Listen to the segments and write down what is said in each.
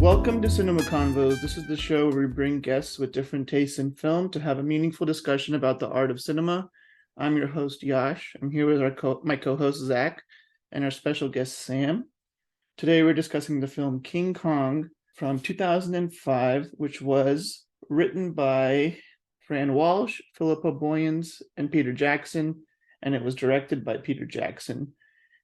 Welcome to Cinema Convos. This is the show where we bring guests with different tastes in film to have a meaningful discussion about the art of cinema. I'm your host, Yash. I'm here with my co-host, Zach, and our special guest, Sam. Today, we're discussing the film King Kong from 2005, which was written by Fran Walsh, Philippa Boyens, and Peter Jackson, and it was directed by Peter Jackson.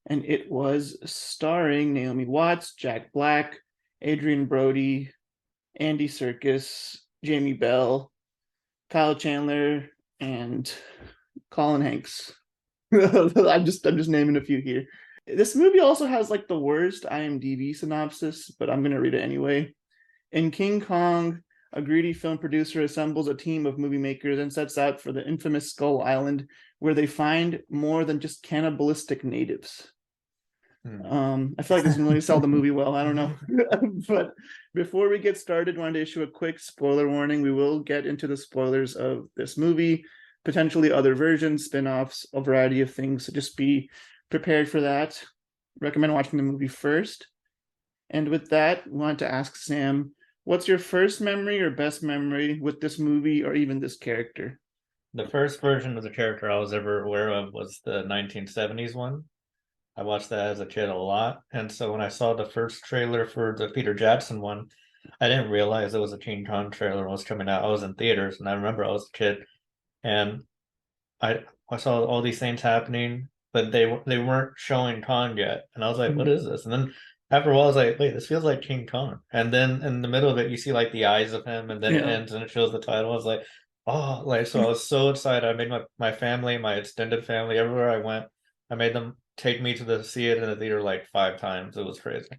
And it was starring Naomi Watts, Jack Black, Adrian Brody, Andy Serkis, Jamie Bell, Kyle Chandler, and Colin Hanks. I'm just naming a few here. This movie also has like the worst IMDb synopsis, but I'm gonna read it anyway. In King Kong, a greedy film producer assembles a team of movie makers and sets out for the infamous Skull Island, where they find more than just cannibalistic natives. I feel like this doesn't really sell the movie well. I don't know. But before we get started, I wanted to issue a quick spoiler warning. We will get into the spoilers of this movie, potentially other versions, spin-offs, a variety of things. So just be prepared for that. Recommend watching the movie first. And with that, we wanted to ask Sam, what's your first memory or best memory with this movie or even this character? The first version of the character I was ever aware of was the 1970s one. I watched that as a kid a lot. And so when I saw the first trailer for the Peter Jackson one, I didn't realize it was a King Kong trailer was coming out. I was in theaters and I remember I was a kid and I saw all these things happening, but they weren't showing Kong yet. And I was like, what is this? And then after a while I was like, wait, this feels like King Kong. And then in the middle of it you see like the eyes of him and then it ends and it shows the title. I was like, oh, like so I was so excited. I made my family, my extended family, everywhere I went, I made them take me to see it in the theater like 5 times. It was crazy.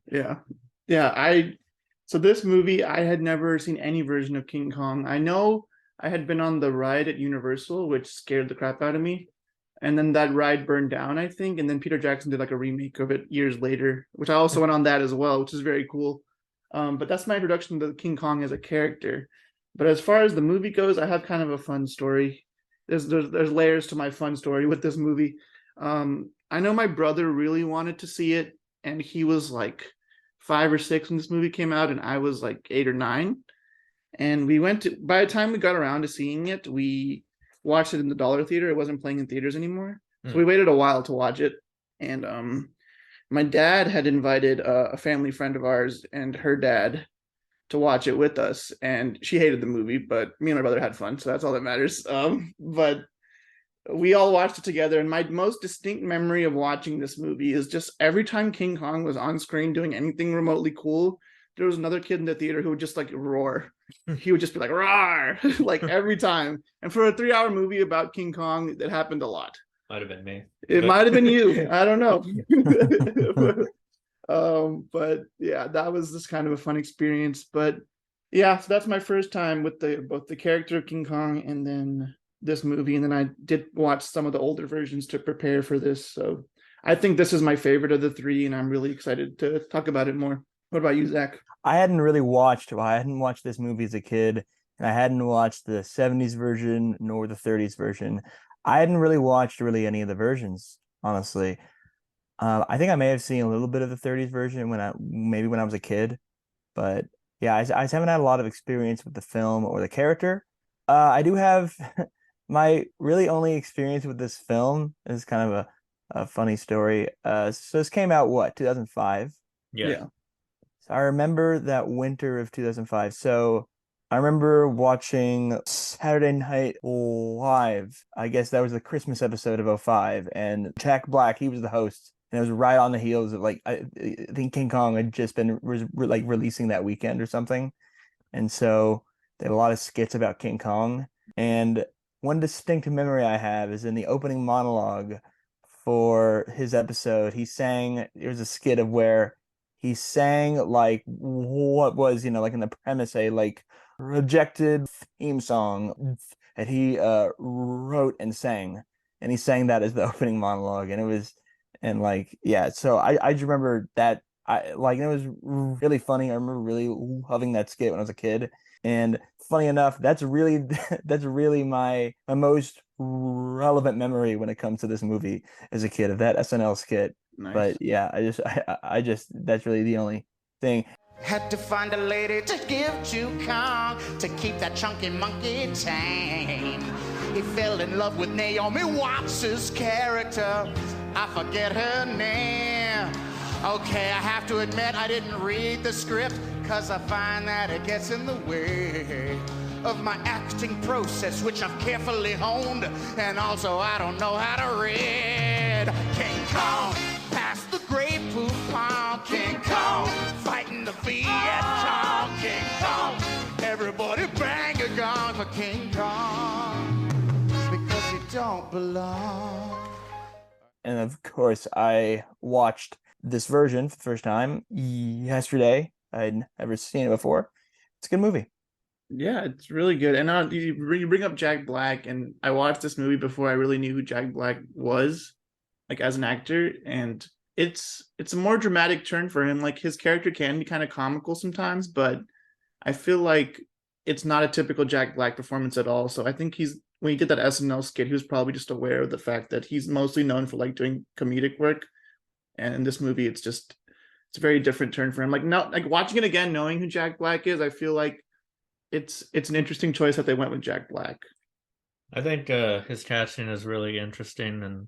So this movie, I had never seen any version of King Kong. I know I had been on the ride at Universal, which scared the crap out of me. And then that ride burned down, I think. And then Peter Jackson did like a remake of it years later, which I also went on that as well, which is very cool. But that's my introduction to King Kong as a character. But as far as the movie goes, I have kind of a fun story. There's layers to my fun story with this movie. I know my brother really wanted to see it, and he was like 5 or 6 when this movie came out, and I was like 8 or 9. And by the time we got around to seeing it, we watched it in the Dollar Theater. It wasn't playing in theaters anymore. So we waited a while to watch it. And my dad had invited a family friend of ours and her dad to watch it with us. And she hated the movie, but me and my brother had fun. So that's all that matters. But we all watched it together, and my most distinct memory of watching this movie is just every time King Kong was on screen doing anything remotely cool, there was another kid in the theater who would just like roar. He would just be like roar like every time. And for a 3-hour movie about King Kong, that happened a lot. Might have been me. It might have been you. I don't know. But yeah, that was just kind of a fun experience. But yeah, so that's my first time with both the character of King Kong and then this movie, and then I did watch some of the older versions to prepare for this. So I think this is my favorite of the 3, and I'm really excited to talk about it more. What about you, Zach? I hadn't watched this movie as a kid, and I hadn't watched the 70s version nor the 30s version. I hadn't really watched any of the versions, honestly. I think I may have seen a little bit of the 30s version when I was a kid, but yeah, I just haven't had a lot of experience with the film or the character. I do have my really only experience with this film is kind of a funny story. So this came out 2005? Yeah. So I remember that winter of 2005. So I remember watching Saturday Night Live. I guess that was the Christmas episode of 05, and Jack Black, he was the host. And it was right on the heels of I think King Kong had just been releasing that weekend or something. And so they had a lot of skits about King Kong. And one distinct memory I have is in the opening monologue for his episode, there was a skit of where he sang like what was, like in the premise, a like rejected theme song that he wrote and sang. And he sang that as the opening monologue. And it was, so I just remember that it was really funny. I remember really loving that skit when I was a kid. And funny enough, that's really my most relevant memory when it comes to this movie as a kid, of that SNL skit. Nice. But yeah, I just that's really the only thing. Had to find a lady to give to Kong to keep that chunky monkey tame. He fell in love with Naomi Watts' character. I forget her name. Okay, I have to admit I didn't read the script, cause I find that it gets in the way of my acting process, which I've carefully honed, and also I don't know how to read. King Kong, past the Great Poupon. King Kong, fighting the Viet Cong. King Kong, everybody bang a gong for King Kong, because he don't belong. And of course, I watched this version for the first time yesterday. I'd never seen it before. It's a good movie. Yeah, it's really good. And you bring up Jack Black, and I watched this movie before I really knew who Jack Black was, like as an actor, and it's a more dramatic turn for him. Like his character can be kind of comical sometimes, but I feel like it's not a typical Jack Black performance at all. So I think when he did that SNL skit, he was probably just aware of the fact that he's mostly known for like doing comedic work. And in this movie, it's a very different turn for him. Like now, like watching it again, knowing who Jack Black is, I feel like it's an interesting choice that they went with Jack Black. I think his casting is really interesting, and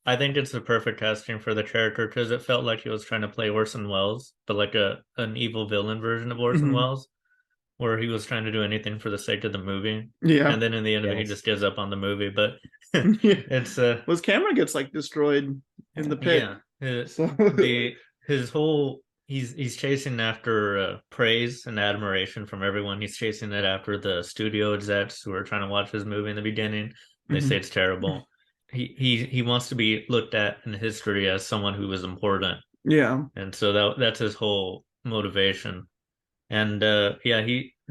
I think it's the perfect casting for the character because it felt like he was trying to play Orson Welles, but like an evil villain version of Orson Welles, where he was trying to do anything for the sake of the movie. Yeah. And then in the end of it, he just gives up on the movie. But it's his camera gets like destroyed in the pit. Yeah. His whole he's chasing after praise and admiration from everyone. He's chasing it after the studio execs who are trying to watch his movie in the beginning. They say it's terrible. He wants to be looked at in history as someone who was important. Yeah. And so that's his whole motivation. And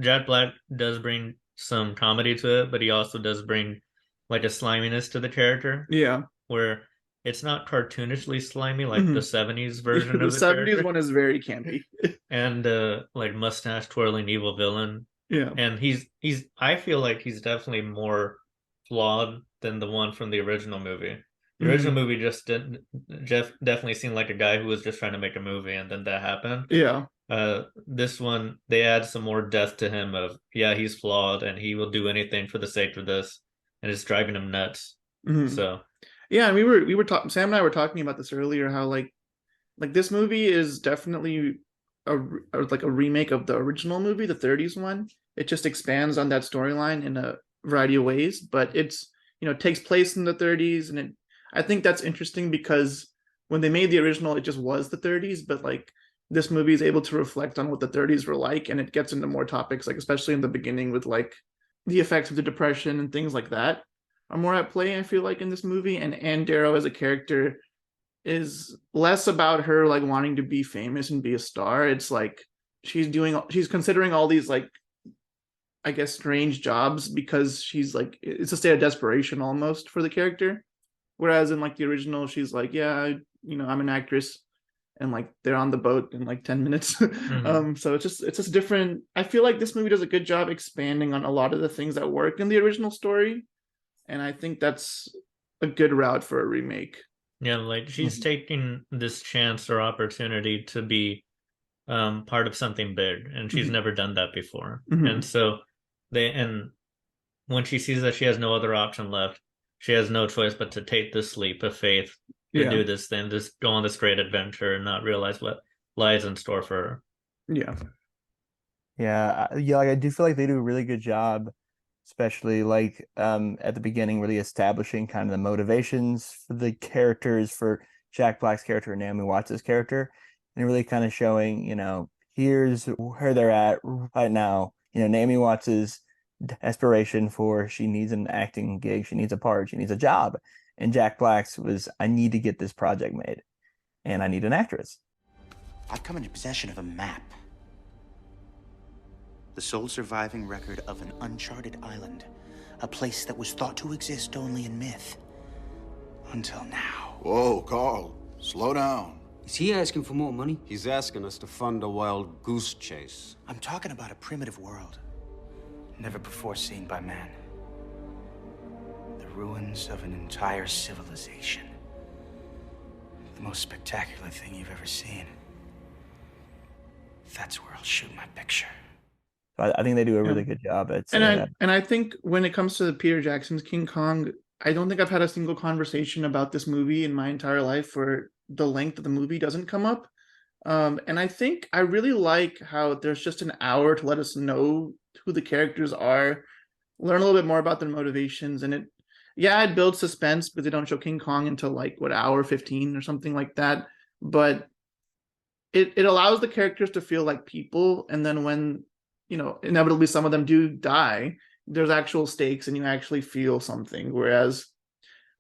Jack Black does bring some comedy to it, but he also does bring like a sliminess to the character. Yeah. Where it's not cartoonishly slimy like the 70s version the of the 70s character. One is very campy. And like mustache twirling evil villain. Yeah. And I feel like he's definitely more flawed than the one from the original movie. The original movie definitely seemed like a guy who was just trying to make a movie, and then that happened. Yeah. This one, they add some more depth to him of, he's flawed and he will do anything for the sake of this, and it's driving him nuts. So yeah, and we were talking, Sam and I were talking about this earlier, how like this movie is definitely a remake of the original movie, the 30s one. It just expands on that storyline in a variety of ways, but it's, takes place in the 30s, and I think that's interesting because when they made the original, it just was the 30s, but like this movie is able to reflect on what the 30s were like, and it gets into more topics, like especially in the beginning with like the effects of the Depression and things like that are more at play, I feel like, in this movie. And Ann Darrow as a character is less about her like wanting to be famous and be a star. It's like she's considering all these like, I guess, strange jobs because she's like, it's a state of desperation almost for the character. Whereas in like the original, she's like, I'm an actress, and like they're on the boat in like 10 minutes. So it's just different. I feel like this movie does a good job expanding on a lot of the things that work in the original story, and I think that's a good route for a remake. Yeah, like she's taking this chance or opportunity to be part of something big, and she's never done that before. And so when she sees that she has no other option left, she has no choice but to take this leap of faith to do this thing, just go on this great adventure and not realize what lies in store for her. Yeah, like I do feel like they do a really good job, especially like at the beginning, really establishing kind of the motivations for the characters, for Jack Black's character and Naomi Watts' character, and really kind of showing, here's where they're at right now. Naomi Watts' desperation for, she needs an acting gig, she needs a part, she needs a job. And Jack Black's was, I need to get this project made, and I need an actress. I've come into possession of a map. The sole surviving record of an uncharted island. A place that was thought to exist only in myth. Until now. Whoa, Carl. Slow down. Is he asking for more money? He's asking us to fund a wild goose chase. I'm talking about a primitive world. Never before seen by man. The ruins of an entire civilization. The most spectacular thing you've ever seen. That's where I'll shoot my picture. So I think they do a really Yeah. good job at And saying that. I think when it comes to Peter Jackson's King Kong, I don't think I've had a single conversation about this movie in my entire life where the length of the movie doesn't come up. And I think I really like how there's just an hour to let us know who the characters are, learn a little bit more about their motivations, and it builds suspense because they don't show King Kong until like what, hour 15 or something like that. But it allows the characters to feel like people, and then when inevitably some of them do die, there's actual stakes and you actually feel something. Whereas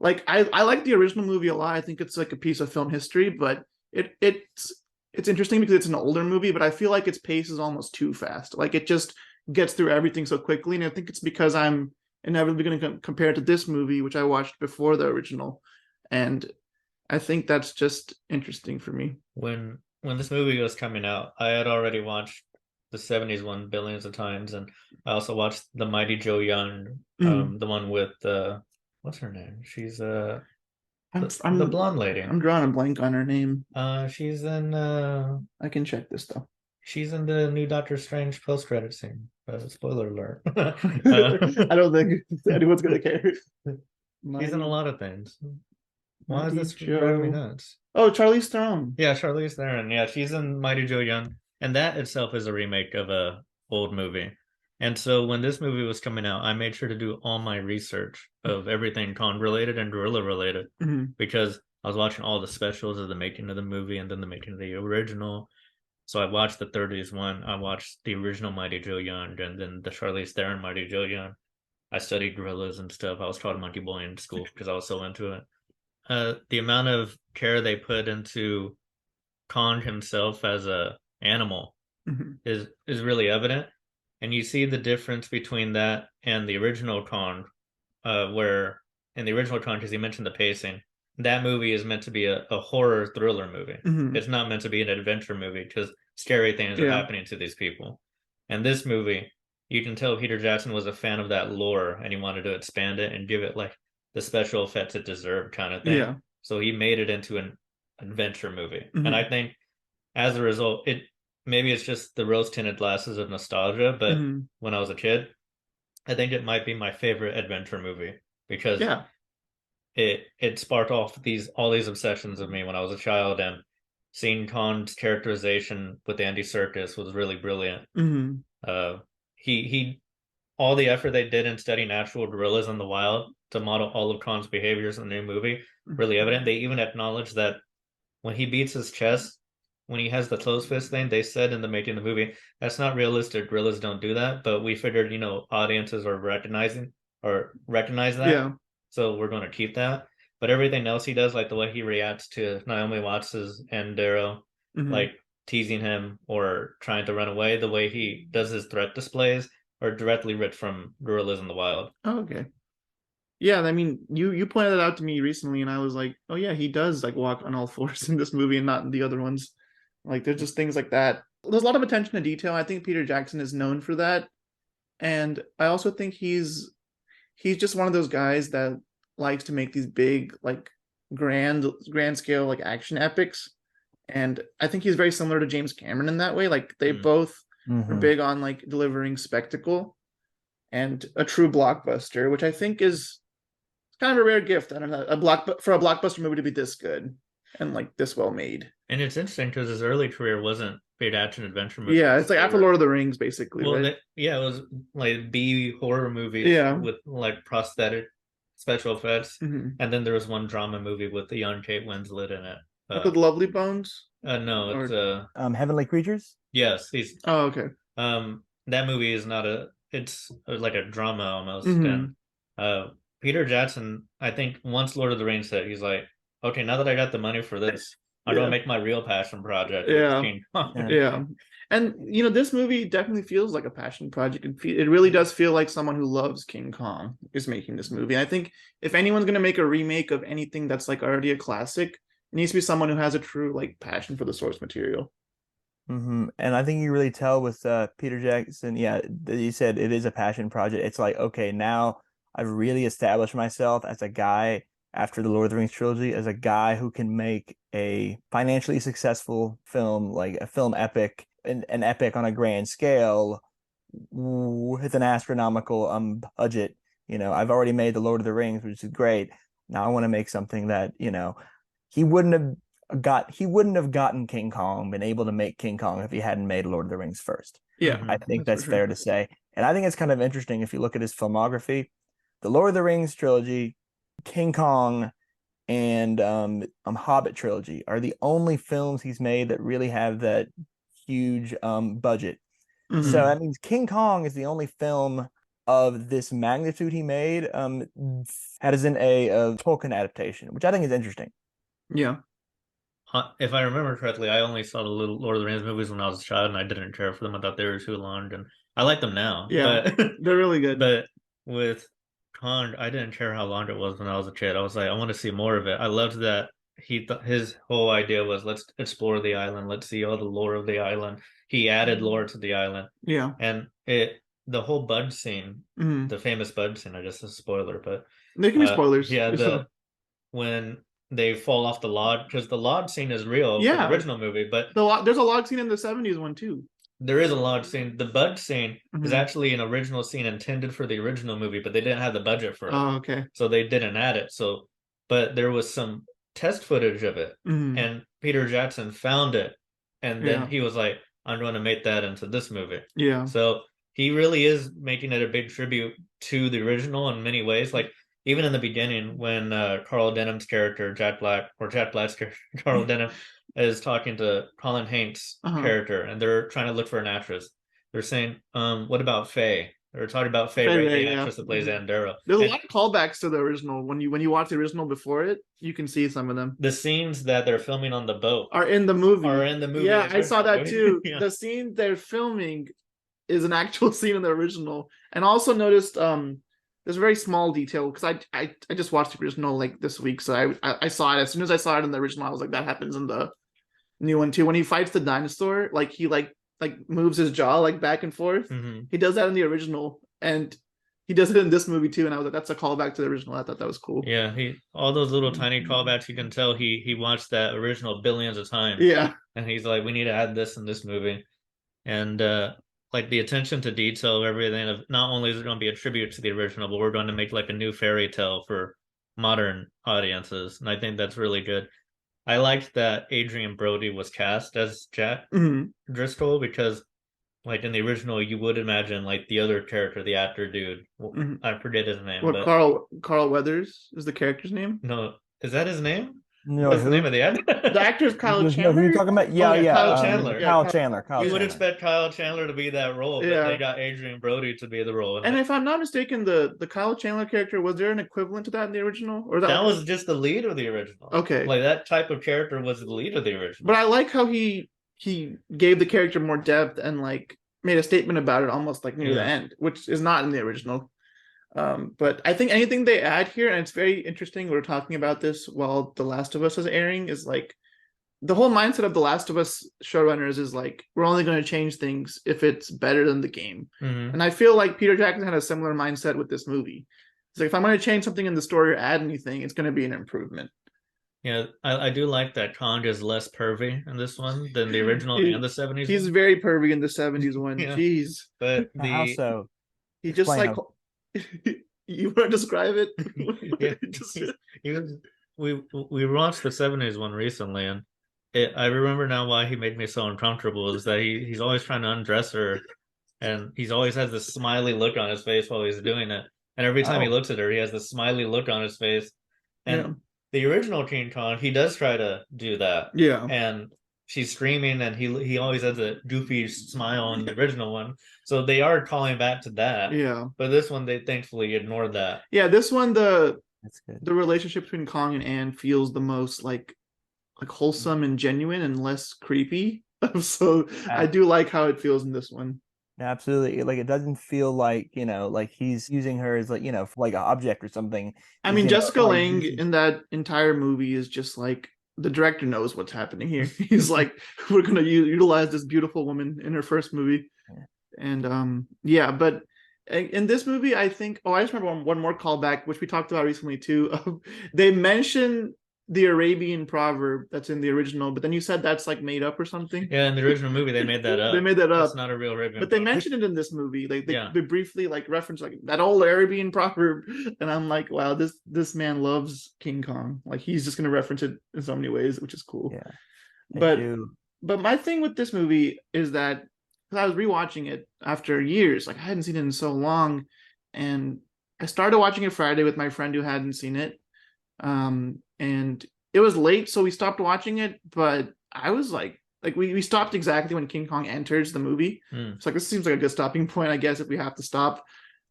like I like the original movie a lot. I think it's like a piece of film history, but it's interesting because it's an older movie, but I feel like its pace is almost too fast. Like it just gets through everything so quickly, and I think it's because I'm inevitably going to compare it to this movie, which I watched before the original, and I think that's just interesting for me. When this movie was coming out, I had already watched the 70s one billions of times, and I also watched The Mighty Joe Young, the one with what's her name? She's the blonde lady. I'm drawing a blank on her name. She's in I can check this though. she's in the new Doctor Strange post-credit scene. Spoiler alert. I don't think anyone's gonna care. She's in a lot of things. Why is Mighty this driving me Joe. nuts? Oh, Charlize Theron. Yeah, Charlize Theron. Yeah, she's in Mighty Joe Young, and that itself is a remake of a old movie. And so when this movie was coming out, I made sure to do all my research of everything Kong related and gorilla related, because I was watching all the specials of the making of the movie and then the making of the original. So I watched the 30s one, I watched the original Mighty Joe Young, and then the Charlize Theron Mighty Joe Young. I studied gorillas and stuff. I was taught Monkey Boy in school because I was so into it. The amount of care they put into Kong himself as a animal is really evident, and you see the difference between that and the original Kong, where in the original Kong, because you mentioned the pacing, that movie is meant to be a horror thriller movie. It's not meant to be an adventure movie because scary things are happening to these people. And this movie, you can tell Peter Jackson was a fan of that lore and he wanted to expand it and give it like the special effects it deserved kind of thing. Yeah. So he made it into an adventure movie. And I think as a result, maybe it's just the rose tinted glasses of nostalgia, but when I was a kid, I think it might be my favorite adventure movie because it sparked off all these obsessions of me when I was a child, and seeing Kong's characterization with Andy Serkis was really brilliant. He all the effort they did in studying actual gorillas in the wild to model all of Kong's behaviors in the new movie, really evident. They even acknowledged that when he beats his chest, when he has the closed fist thing, they said in the making of the movie, that's not realistic. Gorillas don't do that. But we figured, audiences are recognize that. Yeah. So we're going to keep that. But everything else he does, like the way he reacts to Naomi Watts' and Darrow, like teasing him or trying to run away, the way he does his threat displays are directly ripped from Gorillas in the Wild. Oh, okay. Yeah, I mean, you pointed that out to me recently, and I was like, oh yeah, he does like walk on all fours in this movie and not in the other ones. Like, there's just things like that. There's a lot of attention to detail. I think Peter Jackson is known for that, and I also think he's just one of those guys that likes to make these big, like, grand scale, like, action epics. And I think he's very similar to James Cameron in that way. Like, they both are big on like delivering spectacle and a true blockbuster, which I think is kind of a rare gift. I don't know, for a blockbuster movie to be this good and like this well made. And it's interesting because his early career wasn't big action adventure movies. Yeah, it's like after Lord of the Rings, basically. Well, right? it was like B horror movies with like prosthetic special effects, and then there was one drama movie with the young Kate Winslet in it. The Lovely Bones? No, it's Heavenly Creatures? Yes, he's okay. That movie is not it's like a drama almost. And Peter Jackson, I think once Lord of the Rings hit, he's like, okay, now that I got the money for this, I'm gonna make my real passion project. Yeah. And this movie definitely feels like a passion project. It really does feel like someone who loves King Kong is making this movie. And I think if anyone's gonna make a remake of anything that's like already a classic, it needs to be someone who has a true like passion for the source material. And I think you really tell with Peter Jackson. Yeah, you said it is a passion project. It's like, okay, now I've really established myself as a guy after the Lord of the Rings trilogy, as a guy who can make a financially successful film, like a film epic an epic on a grand scale with an astronomical budget. I've already made the Lord of the Rings, which is great. Now I want to make something that, he wouldn't have gotten King Kong, been able to make King Kong if he hadn't made Lord of the Rings first. Yeah, Mhm. I think That's that's for fair sure. to say. And I think it's kind of interesting if you look at his filmography. The Lord of the Rings trilogy, King Kong, and Hobbit trilogy are the only films he's made that really have that huge budget. Mhm. So that means King Kong is the only film of this magnitude he made that isn't a Tolkien adaptation, which I think is interesting. Yeah. If I remember correctly, I only saw the little Lord of the Rings movies when I was a child, and I didn't care for them. I thought they were too long, and I like them now. Yeah. But They're really good. but with Kong, I didn't care how long it was when I was a kid. I was like, I want to see more of it. I loved that his whole idea was let's explore the island, let's see all the lore of the island. He added lore to the island, Yeah. and the whole bud scene, Mhm. the famous bud scene. I guess is a spoiler, but They can be spoilers. yeah, when they fall off the log, because the log scene is real for Yeah. the original movie, but There's a log scene in the 70s one too. there is a log scene. The bud scene is Mhm. actually an original scene intended for the original movie, but they didn't have the budget for it, Oh, okay. so they didn't add it. So, but there was some test footage of it, Mhm. and Peter Jackson found it, and then Yeah. he was like, "I'm going to make that into this movie." Yeah. So he really is making it a big tribute to the original in many ways. Like even in the beginning, when Carl Denham's character, Jack Black's character, Carl Denham, is talking to Colin Hanks' Uh-huh. character, and they're trying to look for an actress. They're saying, "What about Faye?" They're talking about Faye, Faye right? Ray, The yeah. actress that plays Mhm. Andera. There's a And lot of callbacks to the original. When you watch the original before it, you can see some of them the scenes that they're filming on the boat are in the movie. are in the movie. Yeah, I saw that too. Yeah. The scene they're filming is an actual scene in the original. And also noticed there's a very small detail because I just watched the original like this week, so I saw it as soon as I saw it in the original. I was like, that happens in the new one too. When he fights the dinosaur, like he like moves his jaw like back and forth. Mhm. He does that in the original, and he does it in this movie too. And I was like, that's a callback to the original. I thought that was cool. Yeah, all those little tiny callbacks, you can tell he watched that original billions of times. Yeah. And he's like, we need to add this in this movie. And like the attention to detail of everything of not only is it going to be a tribute to the original, but we're going to make like a new fairy tale for modern audiences. And I think that's really good. I liked that Adrian Brody was cast as Jack Mhm. Driscoll because like in the original, you would imagine like the other character, the actor dude. Mhm. I forget his name. What but Carl Weathers is the character's name? no, is that his name? No, What's the name of the actor? The actor is Kyle No, Chandler. who are you talking about? Yeah, yeah, yeah. Kyle Chandler. Kyle Chandler. Kyle You would Chandler. expect Kyle Chandler to be that role, but Yeah. they got Adrian Brody to be the role. And if I'm not mistaken, the Kyle Chandler character, was there an equivalent to that in the original? Or that was just the lead of the original. Okay. Like that type of character was the lead of the original. But I like how he gave the character more depth and like made a statement about it almost like near the Yeah. end, which is not in the original. But I think anything they add here, and it's very interesting, we're talking about this while The Last of Us is airing, is like the whole mindset of The Last of Us showrunners is like, we're only going to change things if it's better than the game. Mhm. And I feel like Peter Jackson had a similar mindset with this movie. It's like, if I'm going to change something in the story or add anything, it's going to be an improvement. Yeah, I do like that Kong is less pervy in this one than the original He- and the 70s. He's one. very pervy in the 70s one. Yeah. Jeez. But How the so? He just Explain like you want to describe it? Yeah. Just- he was, we watched the 70s one recently, and I remember now why he made me so uncomfortable is that he's always trying to undress her, and he's always has this smiley look on his face while he's doing it. And every time he Oh. looks at her, he has this smiley look on his face. And Yeah. the original King Kong, he does try to do that. Yeah. And she's screaming, and he always has a goofy smile in the original one. So they are calling back to that. Yeah. But this one, they thankfully ignored that. Yeah, this one the That's good. relationship between Kong and Anne feels the most like wholesome and genuine and less creepy. So I do like how it feels in this one. Absolutely. Like it doesn't feel like, like he's using her as like, for like an object or something. I He's, mean, Jessica like, Lange using- in that entire movie is just like, the director knows what's happening here. He's like, we're gonna utilize this beautiful woman in her first movie. Yeah. And yeah, but in this movie, I think I just remember one more callback, which we talked about recently too. They mention the Arabian proverb that's in the original, but then you said that's like made up or something. Yeah, in the original movie they made that up. They made that up. It's not a real Arabian. But they proverb. mentioned it in this movie. Like they, Yeah. they briefly like reference like that old Arabian proverb, and I'm like, wow, this man loves King Kong. Like he's just gonna reference it in so many ways, which is cool. Yeah. But my thing with this movie is that because I was rewatching it after years, like I hadn't seen it in so long, and I started watching it Friday with my friend who hadn't seen it, and it was late, so we stopped watching it. But I was like we stopped exactly when King Kong enters the movie. It's like this seems like a good stopping point, I guess, if we have to stop.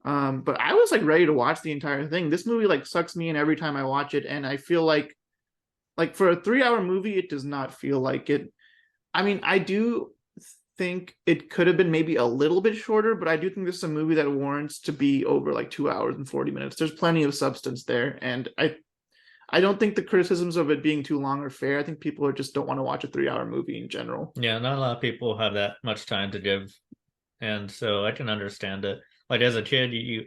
But I was like ready to watch the entire thing. This movie like sucks me in every time I watch it, and I feel like for a 3-hour movie, it does not feel like it. I mean, I do think it could have been maybe a little bit shorter, but I do think this is a movie that warrants to be over like 2 hours and 40 minutes. There's plenty of substance there, and I don't think the criticisms of it being too long are fair. I think people just don't want to watch a 3-hour movie in general. Yeah, not a lot of people have that much time to give, and so I can understand it. Like as a kid, you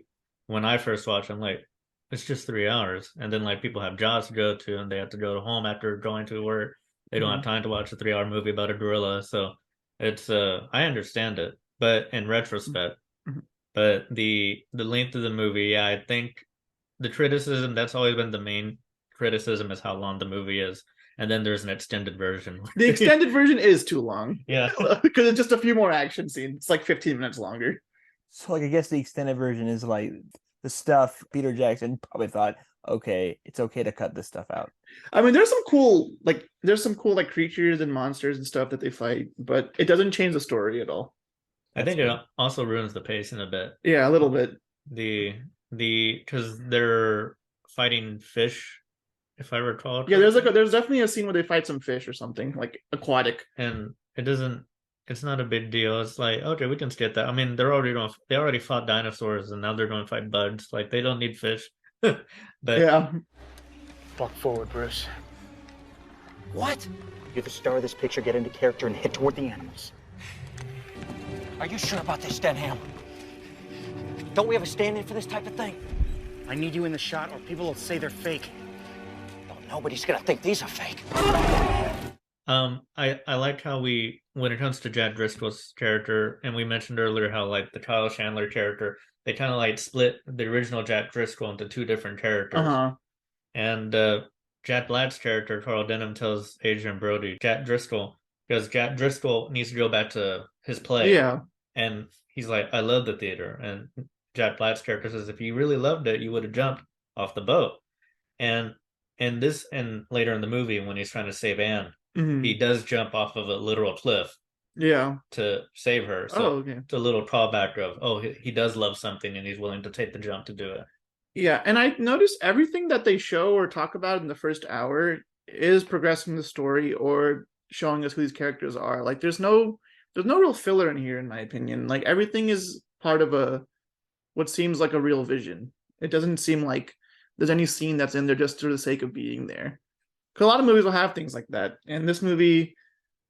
when I first watched, I'm like, it's just 3 hours, and then like people have jobs to go to, and they have to go to home after going to work. They don't have time to watch a 3-hour movie about a gorilla, so it's I understand it, but in retrospect, but the length of the movie, yeah, I think the criticism that's always been the main criticism is how long the movie is, and then there's an extended version. The extended version is too long. Yeah, because it's just a few more action scenes. It's like 15 minutes longer. So like I guess the extended version is like the stuff Peter Jackson probably thought, okay, it's okay to cut this stuff out. I mean, there's some cool like creatures and monsters and stuff that they fight, but it doesn't change the story at all. I think it also ruins the pacing a bit. Yeah, a little bit. Because they're fighting fish, if I recall. Yeah, there's definitely a scene where they fight some fish or something like aquatic, and it's not a big deal. It's like, okay, we can skip that. I mean, they already fought dinosaurs, and now they're going to fight bugs. Like they don't need fish. But yeah. Walk forward, Bruce. What? You're the star of this picture. Get into character and head toward the animals. Are you sure about this, Denham? Don't we have a stand-in for this type of thing? I need you in the shot, or people will say they're fake. Well, nobody's gonna think these are fake. I like how when it comes to Jack Driscoll's character, and we mentioned earlier how like the Kyle Chandler character, they kind of like split the original Jack Driscoll into two different characters. And Jack Black's character, Carl Denham, tells Adrian Brody, Jack Driscoll needs to go back to his play. Yeah. And he's like, I love the theater. And Jack Black's character says, if you really loved it, you would have jumped off the boat. And later in the movie, when he's trying to save Anne, he does jump off of a literal cliff. Yeah. To save her. So okay. It's a little callback of, he does love something and he's willing to take the jump to do it. Yeah, and I noticed everything that they show or talk about in the first hour is progressing the story or showing us who these characters are. Like there's no real filler in here, in my opinion. Like everything is part of what seems like a real vision. It doesn't seem like there's any scene that's in there just for the sake of being there. Because a lot of movies will have things like that. And this movie,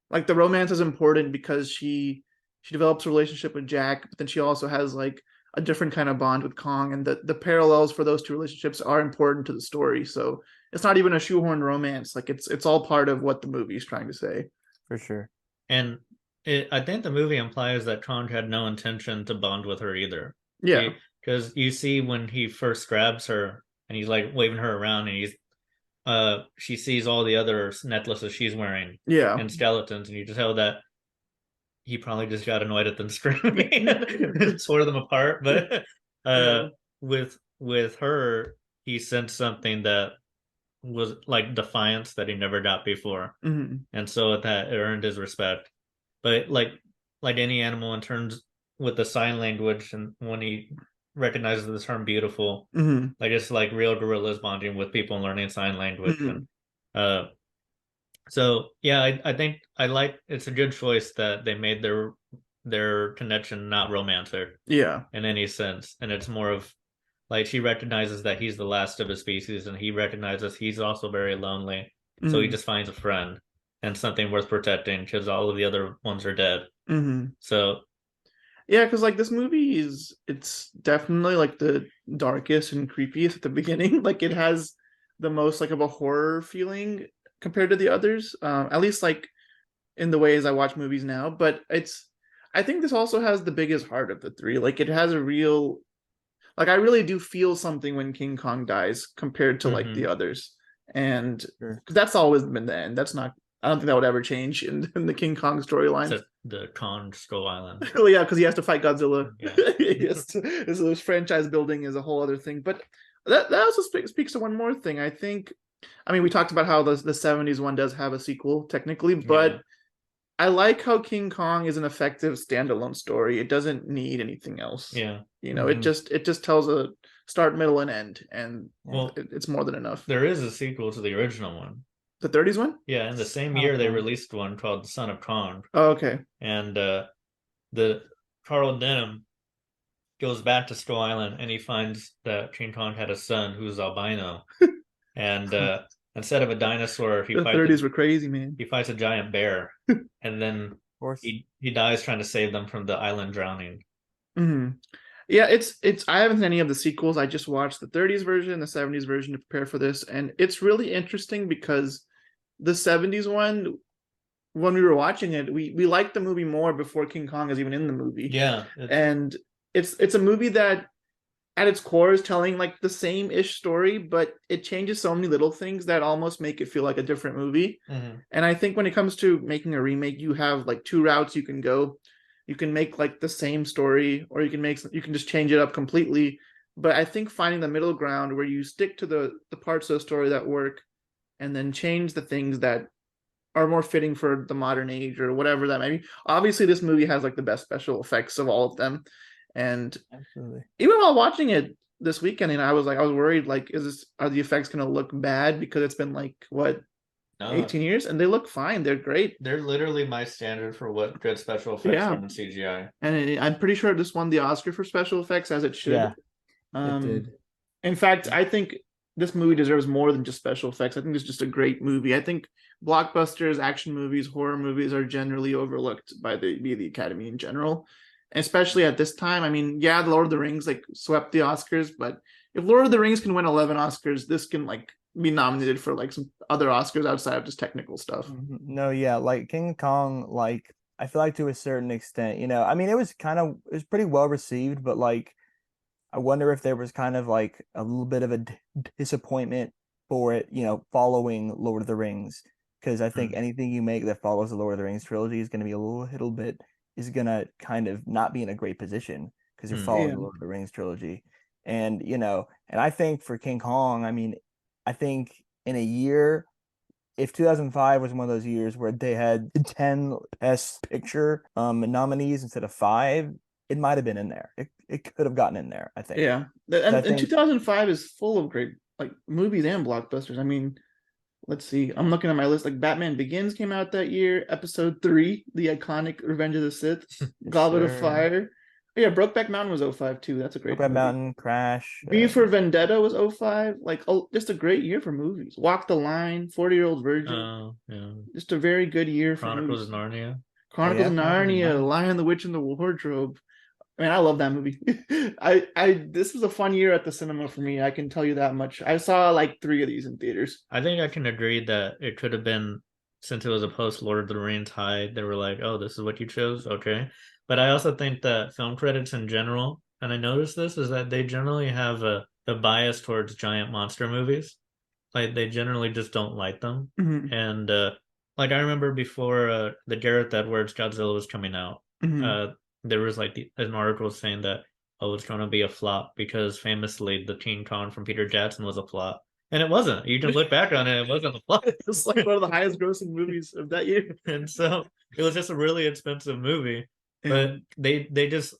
like the romance is important because she develops a relationship with Jack, but then she also has like a different kind of bond with Kong, and the parallels for those two relationships are important to the story. So it's not even a shoehorn romance. Like it's all part of what the movie is trying to say. For sure. And I think the movie implies that Kong had no intention to bond with her either. Yeah. Because you see when he first grabs her and he's like waving her around, and she sees all the other necklaces she's wearing. Yeah. And skeletons, and you just tell that he probably just got annoyed at them screaming and tore them apart. But with her, he sensed something that was like defiance that he never got before. And so that earned his respect. But like any animal, in terms with the sign language, and when he recognizes the term beautiful, like it's like real gorillas bonding with people and learning sign language. And so yeah, I think it's a good choice that they made their connection not romantic. Yeah. In any sense. And it's more of like she recognizes that he's the last of his species, and he recognizes he's also very lonely. So he just finds a friend and something worth protecting because all of the other ones are dead. So yeah, because like this movie it's definitely like the darkest and creepiest at the beginning. Like it has the most like of a horror feeling compared to the others. At least like in the ways I watch movies now. But I think this also has the biggest heart of the three. Like it has a real, like I really do feel something when King Kong dies compared to like the others, and Sure. because that's always been the end. That's not. I don't think that would ever change in the King Kong storyline. The Kong Skull Island. Well, yeah, because he has to fight Godzilla. Yeah. So this franchise building is a whole other thing. But that also speaks to one more thing. I think, I mean, we talked about how the 70s one does have a sequel technically, but Yeah. I like how King Kong is an effective standalone story. It doesn't need anything else. Yeah. You know, it just tells a start, middle, and end, and Well, it's more than enough. there is a sequel to the original one. The 30s one? Yeah, in the same year they released one called The Son of Kong. Oh, okay. And the Carl Denham goes back to Skull Island and he finds that King Kong had a son who's albino. And instead of a dinosaur, The 30s were crazy, man. he fights a giant bear. And then Of course. he dies trying to save them from the island drowning. Yeah, it's I haven't seen any of the sequels. I just watched the 30s version, the 70s version to prepare for this, and it's really interesting because the 70s one, when we were watching it, we liked the movie more before King Kong is even in the movie. Yeah. And it's a movie that at its core is telling like the same-ish story, but it changes so many little things that almost make it feel like a different movie. And I think when it comes to making a remake, you have like two routes you can go. You can make like the same story, or you can just change it up completely. But I think finding the middle ground where you stick to the parts of the story that work, and then change the things that are more fitting for the modern age or whatever that may be. Obviously, this movie has like the best special effects of all of them, and Absolutely. even while watching it this weekend, and I was worried, like, are the effects going to look bad because it's been like what, No, 18 years, and they look fine. They're great. they're literally my standard for what good special effects Yeah. are in CGI. And I'm pretty sure this won the Oscar for special effects, as it should. Yeah, it did. In fact, I think this movie deserves more than just special effects. I think it's just a great movie. I think blockbusters, action movies, horror movies are generally overlooked by the Academy in general, especially at this time. I mean, yeah, The Lord of the Rings like swept the Oscars, but if Lord of the Rings can win 11 Oscars, this can like be nominated for like some other Oscars outside of just technical stuff. No, yeah, like King Kong, like I feel like to a certain extent, I mean, it was pretty well received, but like I wonder if there was kind of like a little bit of a disappointment for it, following Lord of the Rings, because I think anything you make that follows the Lord of the Rings trilogy is going to be is going to kind of not be in a great position because you're following the Lord of the Rings trilogy. And, and I think for King Kong, I mean, I think in a year, if 2005 was one of those years where they had 10 Best Picture nominees instead of 5, it might have been in there. It could have gotten in there, I think. Yeah. And 2005 is full of great like movies and blockbusters. I mean, let's see. I'm looking at my list. Like Batman Begins came out that year. Episode 3, the iconic Revenge of the Sith. Goblet of Fire. Oh, yeah, Brokeback Mountain was 05 too. That's a great Brokeback movie. Mountain, Crash. V for Vendetta was 05. Like, just a great year for movies. Walk the Line, 40-Year-Old Virgin. Oh, yeah. Just a very good year for Chronicles movies. of Narnia. Chronicles of Narnia, Narnia. Lion, the Witch, and the Wardrobe. I mean, I love that movie. This was a fun year at the cinema for me. I can tell you that much. I saw like 3 of these in theaters. I think I can agree that it could have been, since it was a post Lord of the Rings high, they were like, oh, this is what you chose? Okay. But I also think that film critics in general, and I noticed this, is that they generally have a bias towards giant monster movies. Like, they generally just don't like them. And like, I remember before the Gareth Edwards Godzilla was coming out, there was like an article saying that, oh, it's going to be a flop because famously the King Kong from Peter Jackson was a flop. And it wasn't. You can look back on it, it wasn't a flop. It's like one of the highest grossing movies of that year. And so it was just a really expensive movie. But they just,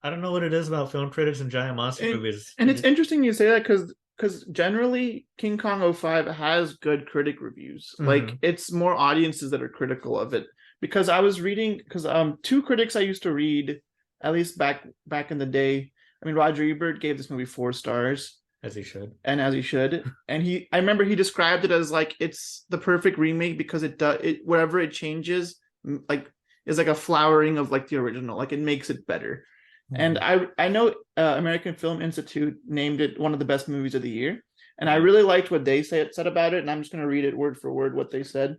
I don't know what it is about film critics and giant monster movies. And it's interesting you say that because generally King Kong 05 has good critic reviews. Like it's more audiences that are critical of it. Because I was reading, because 2 critics I used to read, at least back in the day. I mean, Roger Ebert gave this movie 4 stars. As he should. And I remember he described it as like it's the perfect remake because whatever it changes, like is like a flowering of like the original, like it makes it better. And I know American Film Institute named it one of the best movies of the year, And I really liked what they said about it, and I'm just going to read it word for word what they said.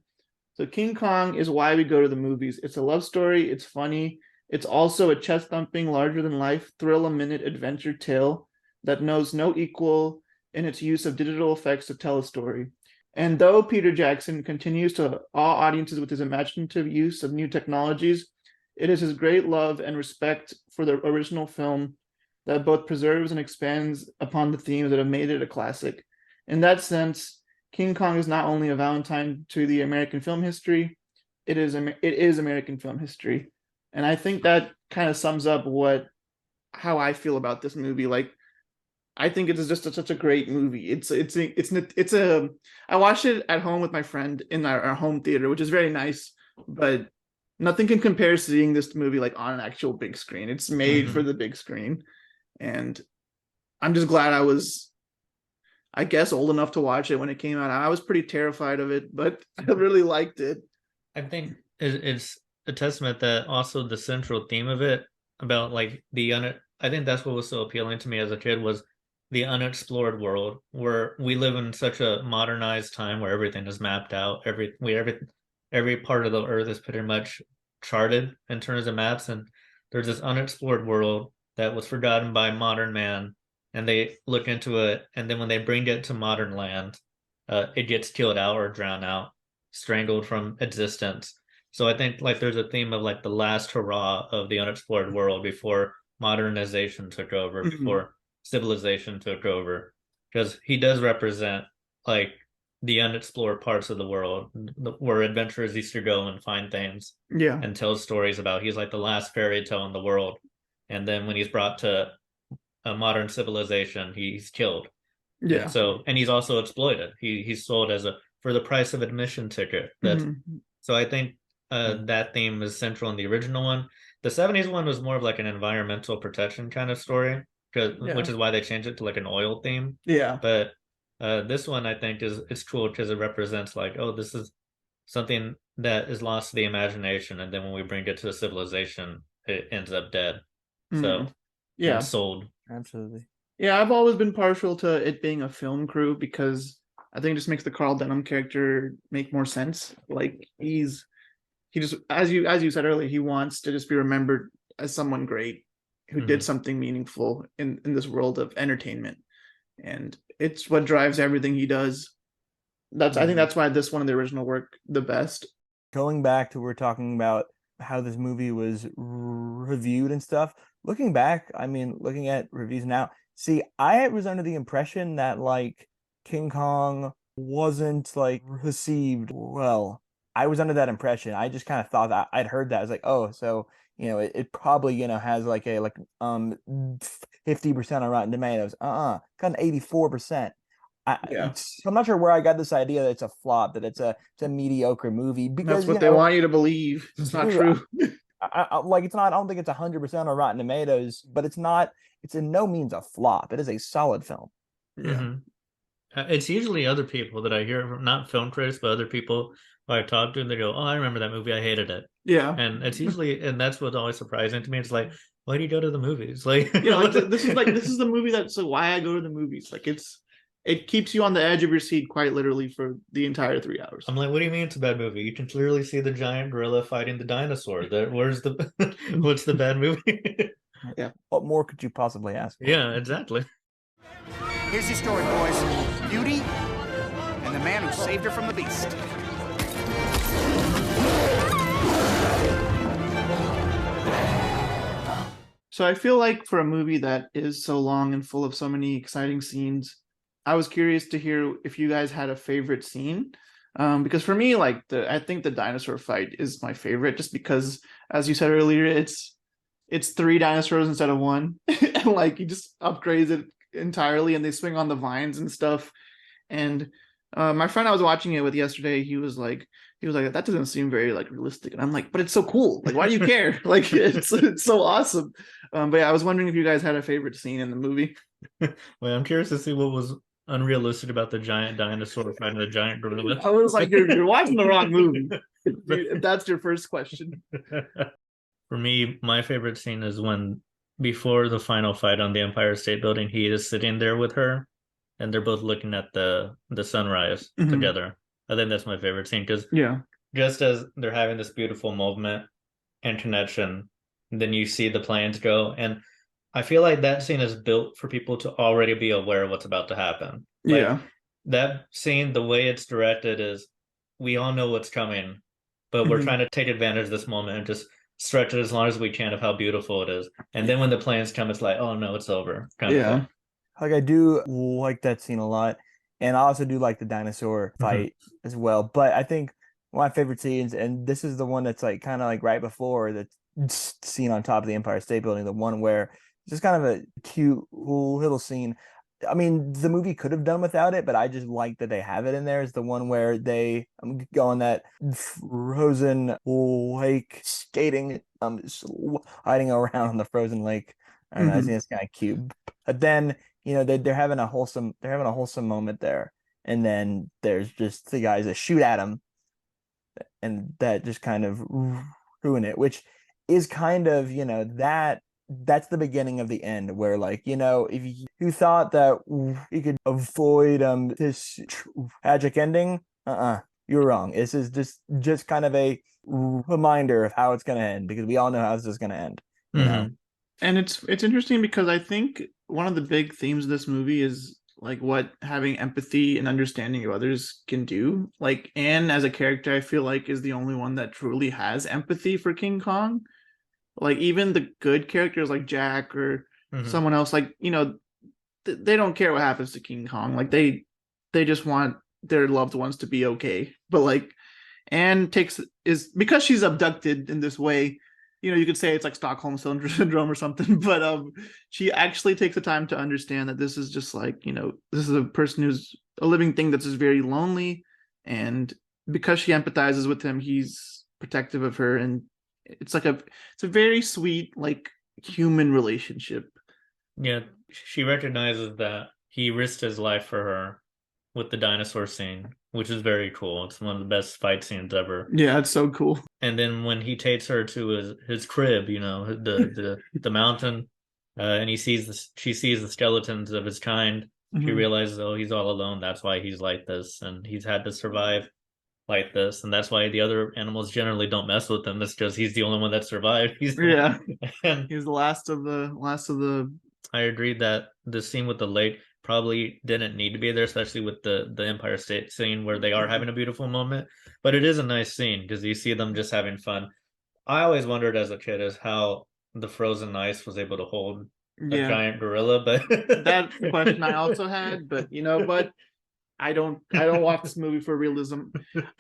So King Kong is why we go to the movies. It's a love story. It's funny. It's also a chest-thumping, larger-than-life, thrill-a-minute adventure tale that knows no equal in its use of digital effects to tell a story. And though Peter Jackson continues to awe audiences with his imaginative use of new technologies, it is his great love and respect for the original film that both preserves and expands upon the themes that have made it a classic. In that sense, King Kong is not only a Valentine to the American film history, it is American film history. And I think that kind of sums up how I feel about this movie. Like, I think it is just such a great movie. I watched it at home with my friend in our home theater, which is very nice, but nothing can compare to seeing this movie like on an actual big screen. It's made for the big screen. And I'm just glad I was, I guess, old enough to watch it when it came out. I was pretty terrified of it, but I really liked it. I think it's a testament that also the central theme of it about like I think that's what was so appealing to me as a kid was the unexplored world, where we live in such a modernized time where everything is mapped out. Every part of the earth is pretty much charted in terms of maps, and there's this unexplored world that was forgotten by modern man, and they look into it, and then when they bring it to modern land, it gets killed out or drowned out, strangled from existence. So I think like there's a theme of like the last hurrah of the unexplored world before modernization took over, before civilization took over, because he does represent like the unexplored parts of the world where adventurers used to go and find things and tell stories about. He's like the last fairy tale in the world, and then when he's brought to a modern civilization, he's killed. And he's also exploited. He's sold for the price of admission ticket. So I think that theme is central in the original one. The 70s one was more of like an environmental protection kind of story, which is why they changed it to like an oil theme. But this one I think it's cool because it represents like, oh, this is something that is lost to the imagination, and then when we bring it to a civilization, it ends up dead. So sold. Absolutely. Yeah, I've always been partial to it being a film crew because I think it just makes the Carl Denham character make more sense. Like he just, as you said earlier, he wants to just be remembered as someone great who did something meaningful in this world of entertainment, and it's what drives everything he does. I think that's why this one of the original work the best. Going back to we're talking about how this movie was reviewed and stuff. Looking back, I mean, looking at reviews now, see, I was under the impression that like King Kong wasn't like received well. I was under that impression. I just kind of thought that I'd heard that. I was like, oh, so it probably has like a 50% on Rotten Tomatoes. Got an 84%. So I'm not sure where I got this idea that it's a flop, that it's a mediocre movie, because that's what they want you to believe. It's not true. It's not. I don't think it's 100% on Rotten Tomatoes, but it's not. It's in no means a flop. It is a solid film. It's usually other people that I hear from, not film critics, but other people who I talk to, and they go, "Oh, I remember that movie. I hated it." And it's usually, and that's what's always surprising to me. It's like, why do you go to the movies? Like, this is the movie that's why I go to the movies. Like it keeps you on the edge of your seat quite literally for the entire 3 hours. I'm like, what do you mean it's a bad movie? You can clearly see the giant gorilla fighting the dinosaur. What's the bad movie? What more could you possibly ask for? Yeah, exactly. Here's your story, boys. Beauty and the man who saved her from the beast. So I feel like for a movie that is so long and full of so many exciting scenes, I was curious to hear if you guys had a favorite scene. Because for me, like I think the dinosaur fight is my favorite, just because, as you said earlier, it's 3 dinosaurs instead of 1, and like he just upgrades it entirely, and they swing on the vines and stuff. And my friend I was watching it with yesterday, he was like, that doesn't seem very like realistic, and I'm like, but it's so cool. Like, why do you care? Like, it's so awesome. But yeah, I was wondering if you guys had a favorite scene in the movie. Well, I'm curious to see what was unrealistic about the giant dinosaur fighting the giant gorilla. I was like, you're watching the wrong movie. If that's your first question. For me, my favorite scene is when, before the final fight on the Empire State Building, he is sitting there with her, and they're both looking at the sunrise Mhm. together. I think that's my favorite scene because Yeah. just as they're having this beautiful moment and connection, then you see the planes go, and I feel like that scene is built for people to already be aware of what's about to happen. Like Yeah. that scene, the way it's directed is we all know what's coming, but we're Mhm. trying to take advantage of this moment and just stretch it as long as we can of how beautiful it is. And then when the planes come, it's like, oh no, it's over, kind of Yeah. thing. Like I do like that scene a lot, and I also do like the dinosaur fight as well. But I think one of my favorite scenes, and this is the one that's like kind of like right before the scene on top of the Empire State Building, the one where it's just kind of a cute little scene. I mean, the movie could have done without it, but I just like that they have it in there. Is the one where they go on that frozen lake skating, hiding around on the frozen lake. I don't know. I think it's kind of cute. But then they're having a wholesome moment there, and then there's just the guys that shoot at them, and that just kind of ruin it, which is kind of that's the beginning of the end, where like if you thought that you could avoid this tragic ending, you're wrong. This is just kind of a reminder of how it's going to end, because we all know how this is going to end. And it's interesting because I think one of the big themes of this movie is like what having empathy and understanding of others can do. Like Anne as a character, I feel like is the only one that truly has empathy for King Kong. Like even the good characters like Jack or someone else, like they don't care what happens to King Kong. Like they just want their loved ones to be okay. But like Anne is because she's abducted in this way. You could say it's like Stockholm syndrome or something, but she actually takes the time to understand that this is just like this is a person who's a living thing that's just very lonely, and because she empathizes with him, he's protective of her, and it's a very sweet like human relationship. Yeah, she recognizes that he risked his life for her with the dinosaur scene, which is very cool. It's one of the best fight scenes ever. Yeah, it's so cool. And then when he takes her to his crib, the mountain, and she sees the skeletons of his kind. She realizes, oh, he's all alone. That's why he's like this, and he's had to survive like this, and that's why the other animals generally don't mess with him. That's because he's the only one that survived. He's the last of the. I agree that the scene with the lake probably didn't need to be there, especially with the Empire State scene where they are having a beautiful moment. But it is a nice scene because you see them just having fun. I always wondered as a kid is how the frozen ice was able to hold a giant gorilla, but that question I also had. But but I don't watch this movie for realism.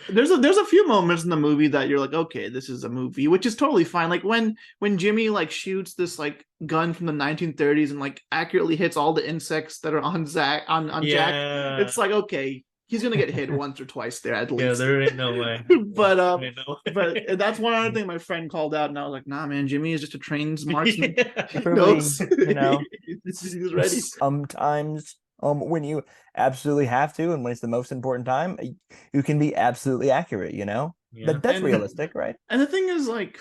There's a few moments in the movie that you're like, okay, this is a movie, which is totally fine. Like when Jimmy like shoots this like gun from the 1930s and like accurately hits all the insects that are on Jack. It's like, okay, he's gonna get hit once or twice there at least. Yeah, there ain't no way. But that's one other thing my friend called out, and I was like, nah, man, Jimmy is just a trained marksman. He knows. He's ready. Sometimes when you absolutely have to, and when it's the most important time, you can be absolutely accurate, that's realistic, right? And the thing is, like,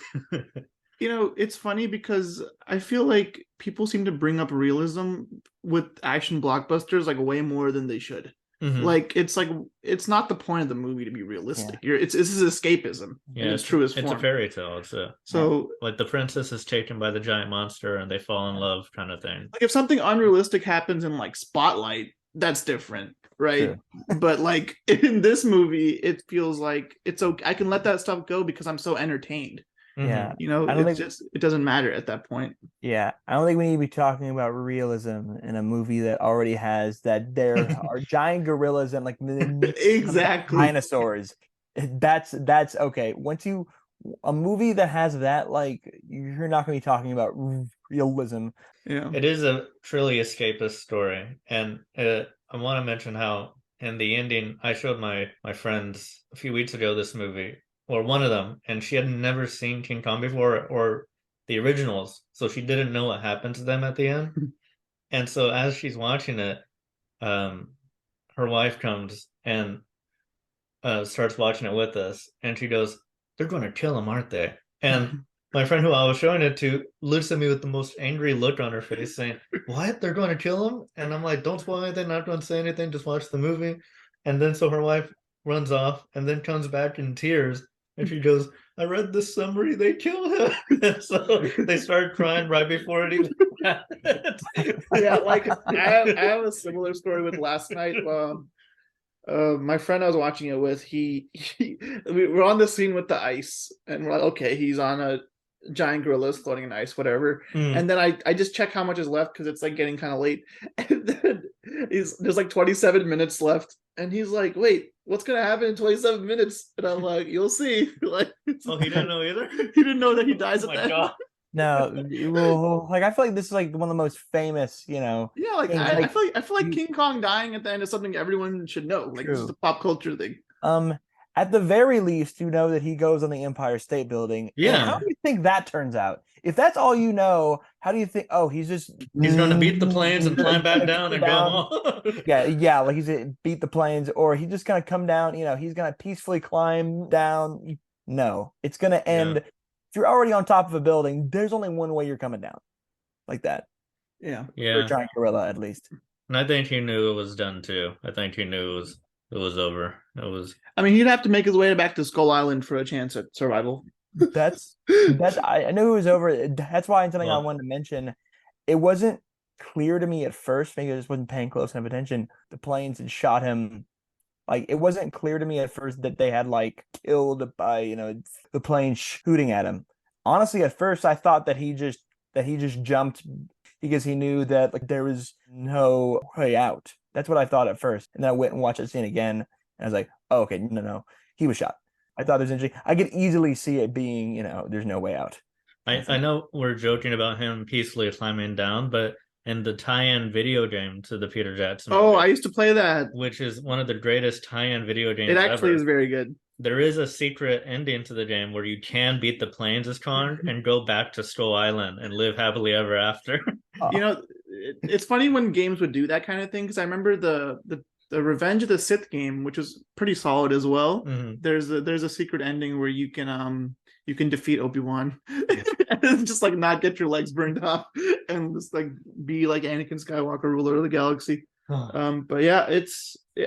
it's funny because I feel like people seem to bring up realism with action blockbusters like way more than they should. Like it's not the point of the movie to be realistic. This is escapism. Yeah, it's truest form. It's a fairy tale. So like the princess is taken by the giant monster and they fall in love, kind of thing. Like if something unrealistic happens in like Spotlight, that's different, right? But like in this movie, it feels like it's okay. I can let that stuff go because I'm so entertained. Yeah, it doesn't matter at that point. Yeah, I don't think we need to be talking about realism in a movie that already has that there are giant gorillas and like exactly dinosaurs. That's okay. A movie that has that, like, you're not going to be talking about realism. Yeah, it is a truly escapist story, and I want to mention how in the ending, I showed my friends a few weeks ago this movie. Or one of them, and she had never seen King Kong before or the originals, so she didn't know what happened to them at the end. And so as she's watching it, her wife comes and starts watching it with us, and she goes, "They're going to kill him, aren't they?" And my friend who I was showing it to looks at me with the most angry look on her face, saying, "What? They're going to kill him?" And I'm like, "Don't spoil anything. Not going to say anything. Just watch the movie." And then so her wife runs off and then comes back in tears, and she goes, "I read the summary. They kill him." And so they start crying right before it even happens. Yeah, like I have a similar story with last night. My friend I was watching it with, we were on the scene with the ice, and we're like, okay, he's on a giant gorilla floating in ice, whatever. And then I just check how much is left because it's like getting kind of late. And then there's like 27 minutes left, and he's like, "Wait, what's gonna happen in 27 minutes?" And I'm like, "You'll see." Like, Oh, he didn't know either. he didn't know that he dies Oh at my the God. No, well, like I feel like this is like one of the most famous, Yeah, like things, I feel like King Kong dying at the end is something everyone should know. Like, this is True. a pop culture thing. At the very least, you know that he goes on the Empire State Building. And Yeah. how do you think that turns out? If that's all you know, how do you think? Oh, he's going to beat the planes and climb back down and go home. Yeah, like he's gonna beat the planes, or he's just gonna come down. He's gonna peacefully climb down. No, it's gonna end. Yeah. If you're already on top of a building, there's only one way you're coming down, like that. Yeah. For a Yeah. giant gorilla, at least. And I think he knew it was done too. I think he knew it was over. It was. I mean, he'd have to make his way back to Skull Island for a chance at survival. That's I knew it was over. That's why something I Well. wanted to mention. It wasn't clear to me at first. Maybe I just wasn't paying close enough attention. The planes had shot him. Like, it wasn't clear to me at first that they had like killed by the plane shooting at him. Honestly, at first I thought that he just jumped because he knew that like there was no way out. That's what I thought at first, and then I went and watched that scene again, and I was like, "Oh, okay, no, he was shot." I thought it was interesting. I could easily see it being, there's no way out. I know we're joking about him peacefully climbing down, but in the tie-in video game to the Peter Jackson Oh, movie, I used to play that. which is one of the greatest tie-in video games It actually ever. is very good. There is a secret ending to the game where you can beat the planes as Kong and go back to Skull Island and live happily ever after. It's funny when games would do that kind of thing, because I remember the Revenge of the Sith game, which was pretty solid as well. Mhm. There's a secret ending where you can defeat Obi-Wan and just like not get your legs burned off and just like be like Anakin Skywalker, ruler of the galaxy. But yeah,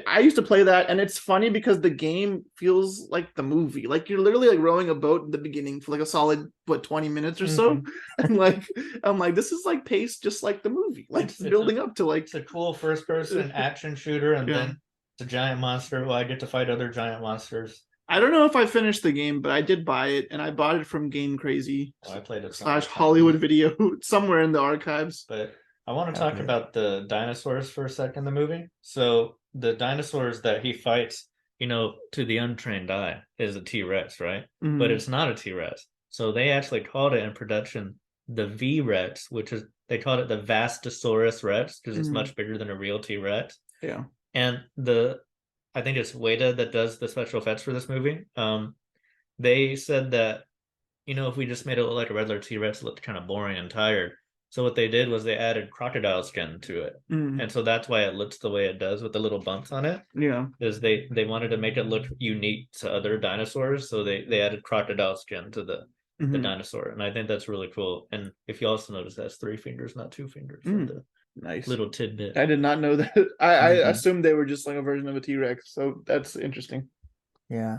I used to play that, and it's funny because the game feels like the movie. Like, you're literally like rowing a boat in the beginning for like a solid 20 minutes or so. And like I'm like, this is like paced just like the movie. Like, it's building up to like It's a cool first-person action shooter, and Yeah. then it's a giant monster. Well, I get to fight other giant monsters. I don't know if I finished the game, but I did buy it, and I bought it from Game Crazy Oh, I played it / Hollywood Video somewhere in the archives. But I want to talk about the dinosaurs for a second in the movie. So the dinosaurs that he fights, to the untrained eye is a T-Rex, right? Mhm. But it's not a T-Rex. So they actually called it in production the V-Rex, which is, they called it the Vastosaurus Rex because it's Mhm. much bigger than a real T-Rex. Yeah. And I think it's Weta that does the special effects for this movie. They said that, if we just made it look like a regular T-Rex, it looked kind of boring and tired. So what they did was they added crocodile skin to it. Mhm. And so that's why it looks the way it does with the little bumps on it. Yeah. Is they wanted to make it look unique to other dinosaurs. So they added crocodile skin to the Mhm. dinosaur. And I think that's really cool. And if you also notice, that's 3 fingers, not 2 fingers. Mm. The Nice. little tidbit. I did not know that. I Mhm. assumed they were just like a version of a T-Rex, so that's interesting. Yeah.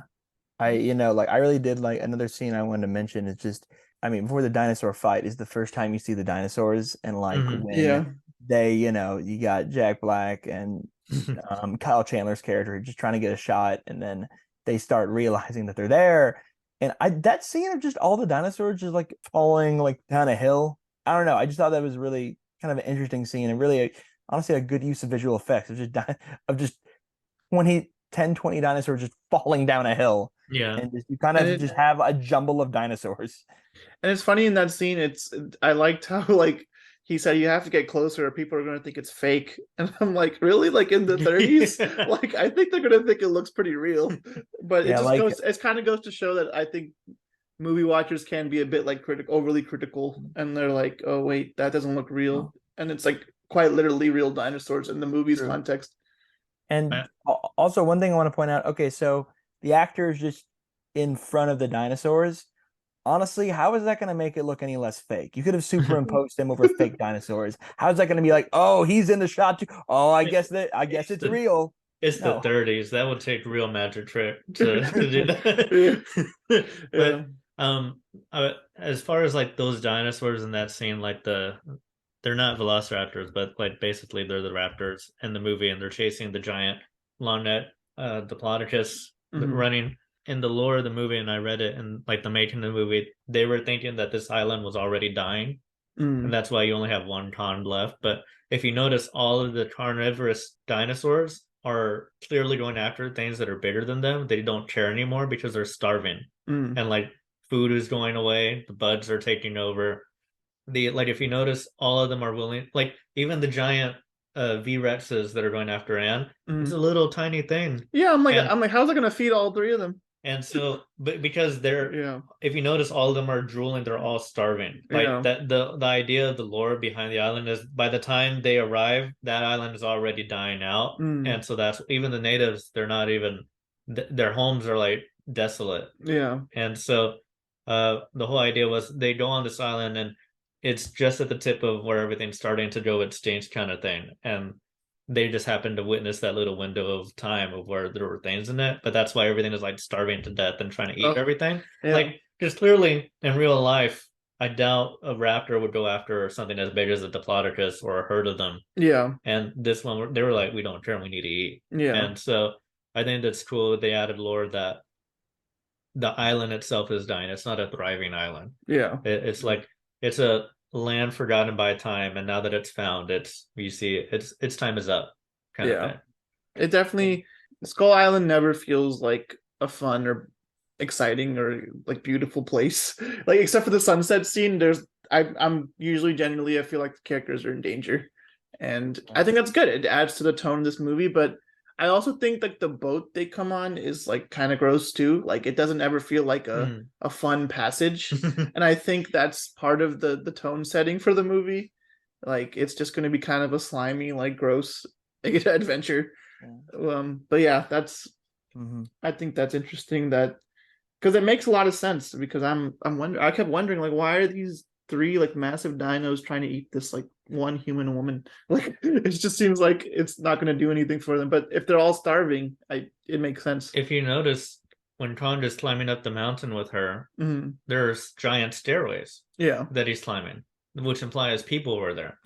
I really did like another scene I wanted to mention is just, before the dinosaur fight is the first time you see the dinosaurs, and like Mhm. when Yeah. they, you got Jack Black and Kyle Chandler's character just trying to get a shot, and then they start realizing that they're there. And that scene of just all the dinosaurs just like falling like down a hill. I don't know. I just thought that was really kind of an interesting scene, and really honestly a good use of visual effects of just 20 dinosaurs just falling down a hill. Yeah. And you kind of just have a jumble of dinosaurs. And it's funny in that scene. I liked how like he said you have to get closer or people are going to think it's fake. And I'm like, really? Like in the 30s? Yeah. Like, I think they're going to think it looks pretty real. But Yeah, it kind of goes to show that I think movie watchers can be a bit like overly critical, and they're like, oh wait, that doesn't look real. And it's like quite literally real dinosaurs in the movie's True. context. And also one thing I want to point out, okay, so the actor is just in front of the dinosaurs. honestly, how is that going to make it look any less fake? You could have superimposed him over fake dinosaurs. How's that going to be like, oh, he's in the shot too? Oh, I guess it's real. It's No. the 30s. That would take real magic trick to do that. But as far as like those dinosaurs in that scene, like they're not velociraptors, but like basically they're the raptors in the movie, and they're chasing the giant long neck Diplodocus running. In the lore of the movie, and I read it in like the making of the movie, they were thinking that this island was already dying, and that's why you only have one con left. But if you notice, all of the carnivorous dinosaurs are clearly going after things that are bigger than them. They don't care anymore because they're starving, and like food is going away, the buds are taking over. Like if you notice, all of them are willing, like even the giant V-Rexes that are going after Anne, it's a little tiny thing. Yeah, I'm like, how's it gonna feed all three of them? And so, but because they're, if you notice, all of them are drooling, they're all starving. Like that, the idea of the lore behind the island is by the time they arrive, that island is already dying out. And so that's even the natives, they're not even, their homes are like desolate. Yeah. And so the whole idea was they go on this island and it's just at the tip of where everything's starting to go extinct kind of thing. And they just happened to witness that little window of time of where there were things in it, but that's why everything is like starving to death and trying to eat everything. Yeah. Like, because clearly in real life, I doubt a raptor would go after something as big as a Diplodocus or a herd of them. Yeah. And this one, they were like, we don't care, we need to eat. Yeah. And so I think that's cool. They added lore that the island itself is dying. It's not a thriving island. Yeah. It's like, it's a land forgotten by time, and now that it's found, its time is up kind of thing. It definitely, Skull Island never feels like a fun or exciting or like beautiful place. Like except for the sunset scene, I'm usually generally I feel like the characters are in danger, and I think that's good. It adds to the tone of this movie, but I also think like the boat they come on is like kind of gross too. Like it doesn't ever feel like a fun passage. And I think that's part of the tone setting for the movie. Like it's just going to be kind of a slimy, like gross adventure. But yeah, that's I think that's interesting that because it makes a lot of sense because I kept wondering like why are these three like massive dinos trying to eat this like one human woman? Like it just seems like it's not going to do anything for them, but if they're all starving, it makes sense. If you notice when Kong is climbing up the mountain with her, there's giant stairways that he's climbing, which implies people were there,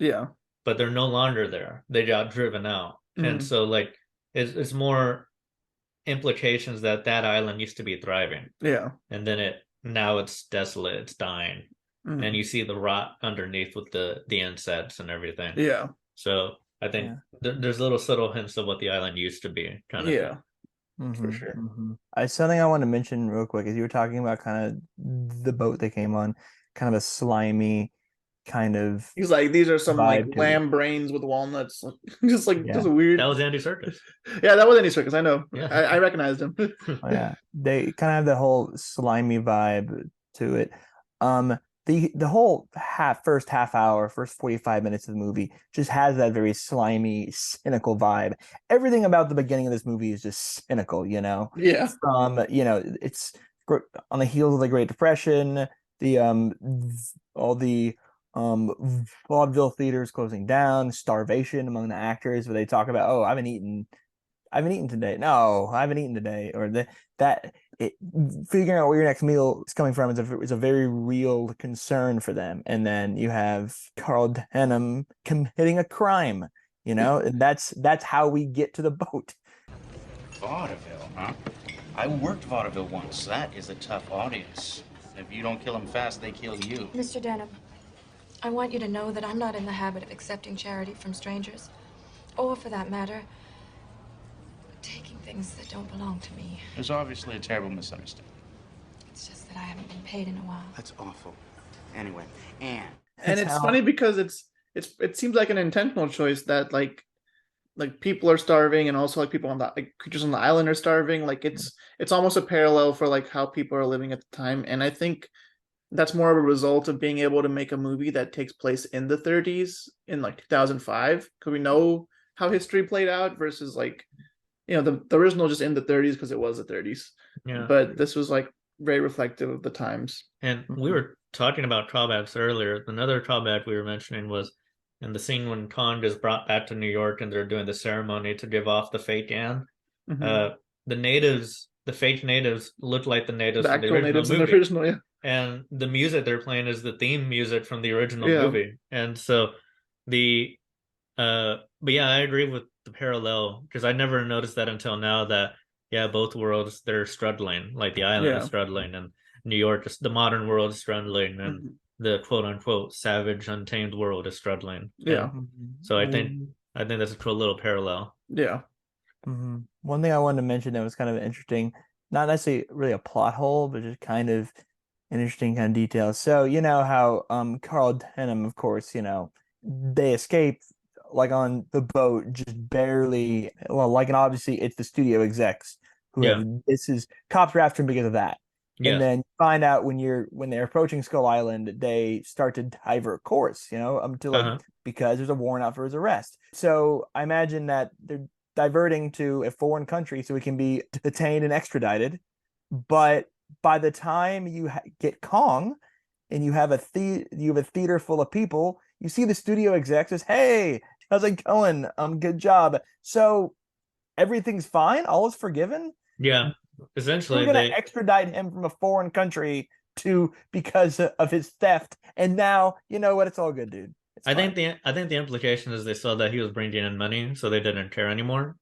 but they're no longer there. They got driven out. And so like it's more implications that island used to be thriving, and then now it's desolate, it's dying. And you see the rot underneath with the insects and everything. Yeah. So I think there's little subtle hints of what the island used to be, kind of. For sure. Something I want to mention real quick is you were talking about kind of the boat they came on, kind of a slimy kind of. He's like, these are some like lamb brains with walnuts, just a weird. That was Andy Serkis. Yeah, that was Andy Serkis. I know. Yeah. I recognized him. They kind of have the whole slimy vibe to it. The whole first 45 minutes of the movie just has that very slimy, cynical vibe. Everything about the beginning of this movie is just cynical, you know? Yeah. It's on the heels of the Great Depression, all the vaudeville theaters closing down, starvation among the actors, where they talk about, oh, I haven't eaten today. No, I haven't eaten today. Or figuring out where your next meal is coming from is a very real concern for them. And then you have Carl Denham committing a crime, and that's how we get to the boat. Vaudeville, huh? I worked vaudeville once. That is a tough audience. If you don't kill them fast, they kill you. Mr. Denham, I want you to know that I'm not in the habit of accepting charity from strangers, or for that matter, taking things that don't belong to me. There's obviously a terrible misunderstanding. It's just that I haven't been paid in a while. That's awful. Anyway, Anne. And it's funny because it seems like an intentional choice that like people are starving and also like people on the creatures on the island are starving. Like it's almost a parallel for like how people are living at the time. And I think that's more of a result of being able to make a movie that takes place in the 30s in like 2005, because we know how history played out versus like the original just in the 30s because it was the 30s. Yeah. But this was like very reflective of the times. And we were talking about drawbacks earlier. Another drawback we were mentioning was in the scene when Kong is brought back to New York and they're doing the ceremony to give off the fake Anne. The natives, the fake natives, look like the natives The from the actual original natives in movie. the original, yeah. And the music they're playing is the theme music from the original Yeah. movie. And so the but yeah, I agree with the parallel because I never noticed that until now that yeah, both worlds they're struggling. Like the island Yeah. is struggling and New York is the modern world is struggling and the quote unquote savage untamed world is struggling. Yeah. And so I think that's a cool little parallel. Yeah. One thing I wanted to mention that was kind of interesting, not necessarily really a plot hole, but just kind of an interesting kind of detail. So you know how Carl Denham, of course, you know, they escape like on the boat just barely. Well, like, and obviously it's the studio execs who Yeah. have this is cops are after him because of that. Yeah. And then you find out when they're approaching Skull Island, they start to divert course, you know, to like because there's a warrant out for his arrest. So I imagine that they're diverting to a foreign country so he can be detained and extradited. But by the time you get Kong and you have a theater full of people, you see the studio exec says, "Hey, how's it going? Good job." So everything's fine, all is forgiven. Yeah. Essentially We're gonna extradite him from a foreign country because of his theft, and now you know what? It's all good, dude. I think the implication is they saw that he was bringing in money, so they didn't care anymore.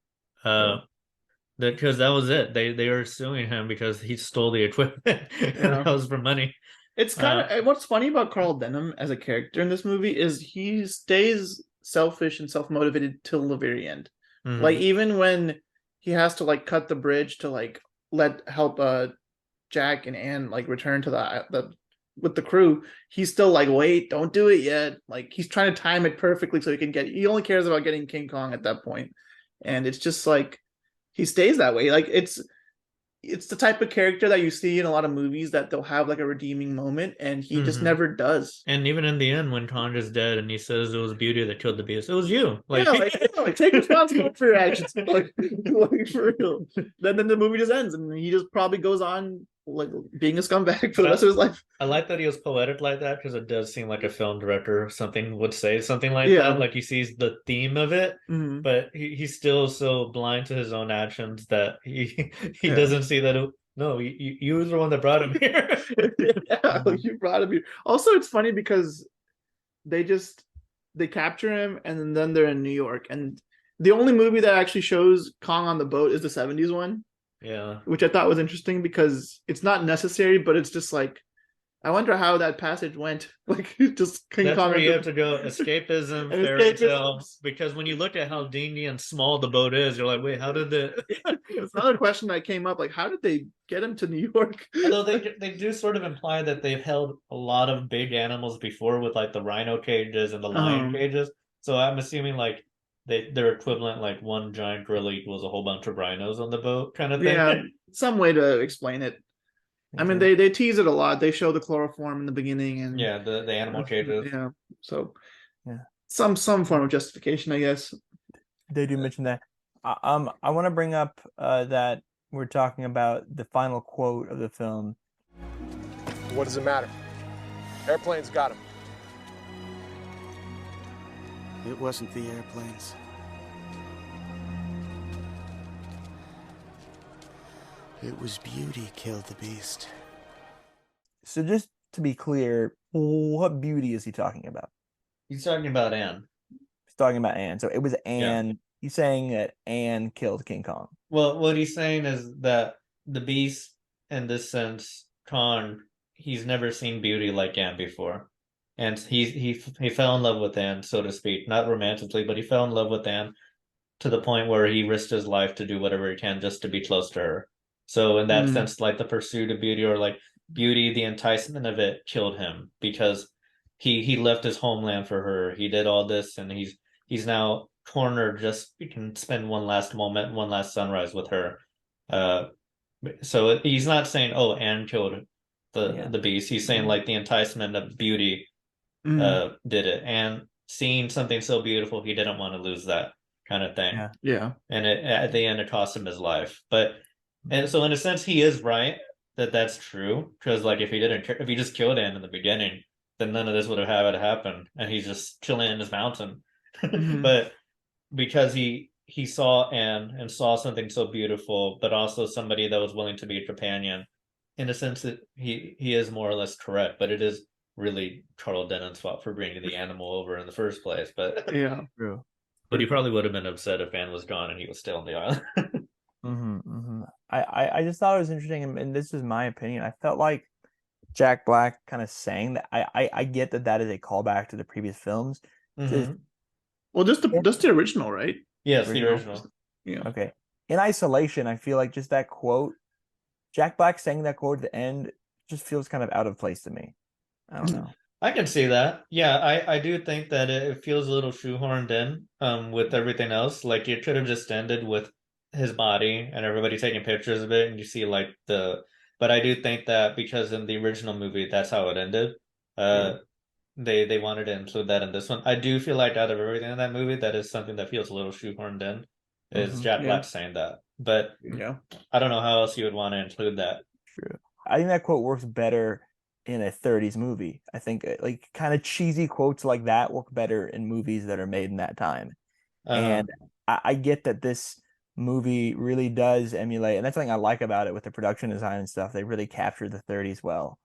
Because that was it. They were suing him because he stole the equipment. That was for money. It's kind of what's funny about Carl Denham as a character in this movie is he stays selfish and self-motivated till the very end. Like even when he has to like cut the bridge to like help Jack and Anne like return to the with the crew, he's still like, wait, don't do it yet. Like he's trying to time it perfectly so he only cares about getting King Kong at that point. And it's just like he stays that way. Like it's the type of character that you see in a lot of movies that they'll have like a redeeming moment, and he just never does. And even in the end, when Kong is dead and he says it was Beauty that killed the beast, it was you. Like, like take responsibility for your actions. like for real. Then the movie just ends, and he just probably goes on like being a scumbag for the rest of his life. I like that he was poetic like that because it does seem like a film director or something would say something like that. Like he sees the theme of it, but he's still so blind to his own actions that he doesn't see that. No, you was the one that brought him here. You brought him here. Also, it's funny because they capture him and then they're in New York, and the only movie that actually shows Kong on the boat is the 70s one. Yeah. Which I thought was interesting because it's not necessary, but it's just like, I wonder how that passage went. Like, just King That's Kong. where you have to go escapism, fairy tale. Because when you look at how dingy and small the boat is, you're like, wait, how did it? It's another question that came up. Like, how did they get him to New York? Although they do sort of imply that they've held a lot of big animals before with like the rhino cages and the lion cages. So I'm assuming like their equivalent, like one giant gorilla equals a whole bunch of rhinos on the boat kind of thing. Yeah, some way to explain it. I mean, they tease it a lot. They show the chloroform in the beginning, and the animal cages. Yeah, so some form of justification, I guess. They do mention that. I want to bring up that we're talking about the final quote of the film. What does it matter? Airplanes got him. It wasn't the airplanes. It was Beauty killed the beast. So just to be clear, what Beauty is he talking about? He's talking about Anne. He's talking about Anne. So it was Anne. Yeah. He's saying that Anne killed King Kong. Well, what he's saying is that the beast, in this sense, Kong, he's never seen Beauty like Anne before. And he fell in love with Anne, so to speak, not romantically, but he fell in love with Anne to the point where he risked his life to do whatever he can just to be close to her. So in that sense, like the pursuit of Beauty, or like Beauty, the enticement of it killed him because he left his homeland for her. He did all this, and he's now cornered. Just he can spend one last moment, one last sunrise with her. So he's not saying, "Oh, Anne killed the beast." He's saying like the enticement of Beauty did it, and seeing something so beautiful, he didn't want to lose that kind of thing. Yeah. And at the end, it cost him his life. And so in a sense, he is right. that that's true, because like if he just killed Anne in the beginning, then none of this would have had to happen, and he's just chilling in his mountain. But because he saw Anne and saw something so beautiful, but also somebody that was willing to be a companion, in a sense that he is more or less correct, but it is really Carl Denon's fault for bringing the animal over in the first place. But Yeah. True. but he probably would have been upset if Anne was gone and he was still on the island. I just thought it was interesting, and this is my opinion. I felt like Jack Black kind of saying that. I get that is a callback to the previous films. Just Well, just the original, right? Yes, the original. Yeah. Okay. In isolation, I feel like just that quote, Jack Black saying that quote at the end, just feels kind of out of place to me. I don't know. I can see that. Yeah, I do think that it feels a little shoehorned in with everything else. Like it could have just ended with his body and everybody taking pictures of it, and you see like but I do think that because in the original movie that's how it ended. They wanted to include that in this one. I do feel like out of everything in that movie, that is something that feels a little shoehorned in. Is Jack Black saying that. But yeah, I don't know how else you would want to include that. True. I think that quote works better in a 30s movie. I think like kind of cheesy quotes like that work better in movies that are made in that time. And I get that this movie really does emulate, and that's something I like about it with the production design and stuff. They really captured the 30s well.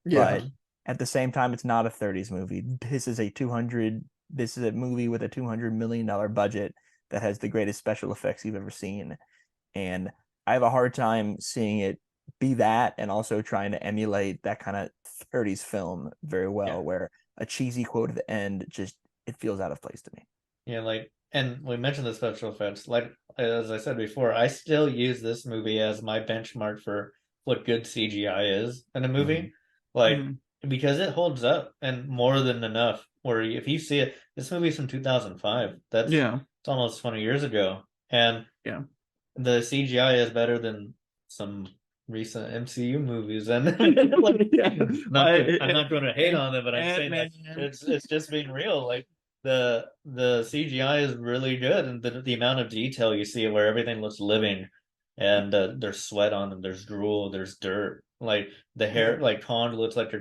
Yeah. But at the same time, it's not a 30s movie. This is a movie with a $200 million budget that has the greatest special effects you've ever seen. And I have a hard time seeing it be that and also trying to emulate that kind of 30s film very well, where a cheesy quote at the end it feels out of place to me. Yeah, like, and we mentioned the special effects. Like, as I said before, I still use this movie as my benchmark for what good CGI is in a movie. Because it holds up and more than enough. Where if you see it, this movie's from 2005. It's almost 20 years ago, and the CGI is better than some recent MCU movies. And I'm not going to hate on them, but I'm saying that it's just being real. Like the CGI is really good, and the amount of detail you see where everything looks living, and there's sweat on them, there's drool, there's dirt. Like the hair, like Kong looks like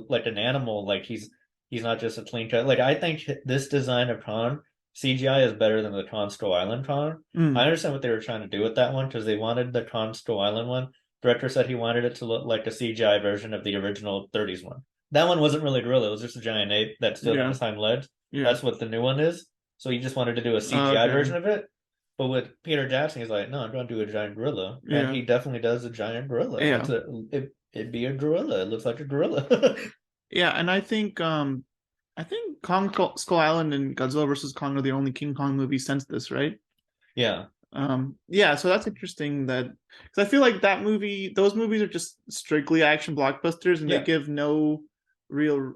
like an animal. Like he's not just a clean cut. Like I think this design of Kong CGI is better than the Kong Skull Island Kong. I understand what they were trying to do with that one, because they wanted the Kong Skull Island one. Director said he wanted it to look like a CGI version of the original 30s one. That one wasn't really a gorilla; it was just a giant ape that stood on its hind legs. That's what the new one is. So he just wanted to do a CGI version of it. But with Peter Jackson, he's like, no, I'm going to do a giant gorilla. And he definitely does a giant gorilla. It'd be a gorilla. It looks like a gorilla. Yeah, and I think Kong Skull Island and Godzilla vs. Kong are the only King Kong movies since this, right? Yeah. So that's interesting because I feel like those movies are just strictly action blockbusters, and they give no real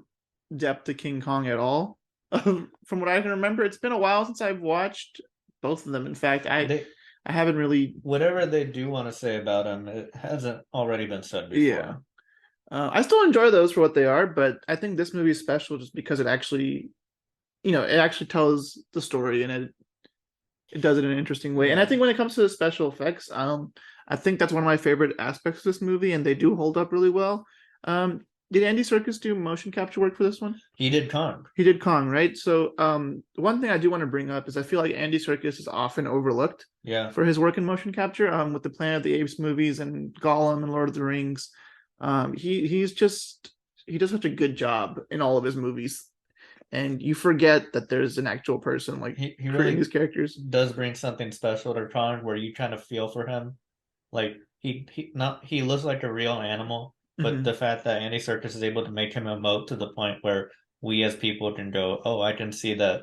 depth to King Kong at all. From what I can remember, it's been a while since I've watched both of them. In fact, I haven't really. Whatever they do want to say about him, it hasn't already been said before. Yeah. I still enjoy those for what they are, but I think this movie is special just because it actually tells the story, and it does it in an interesting way. And I think when it comes to the special effects, I think that's one of my favorite aspects of this movie, and they do hold up really well. Did Andy Serkis do motion capture work for this one? He did Kong. He did Kong, right? So one thing I do want to bring up is I feel like Andy Serkis is often overlooked for his work in motion capture with the Planet of the Apes movies and Gollum and Lord of the Rings. He does such a good job in all of his movies, and you forget that there's an actual person like he creating really these characters. Does bring something special to Kong where you kind of feel for him. Like he looks like a real animal, but the fact that Andy Serkis is able to make him emote to the point where we as people can go, oh, I can see that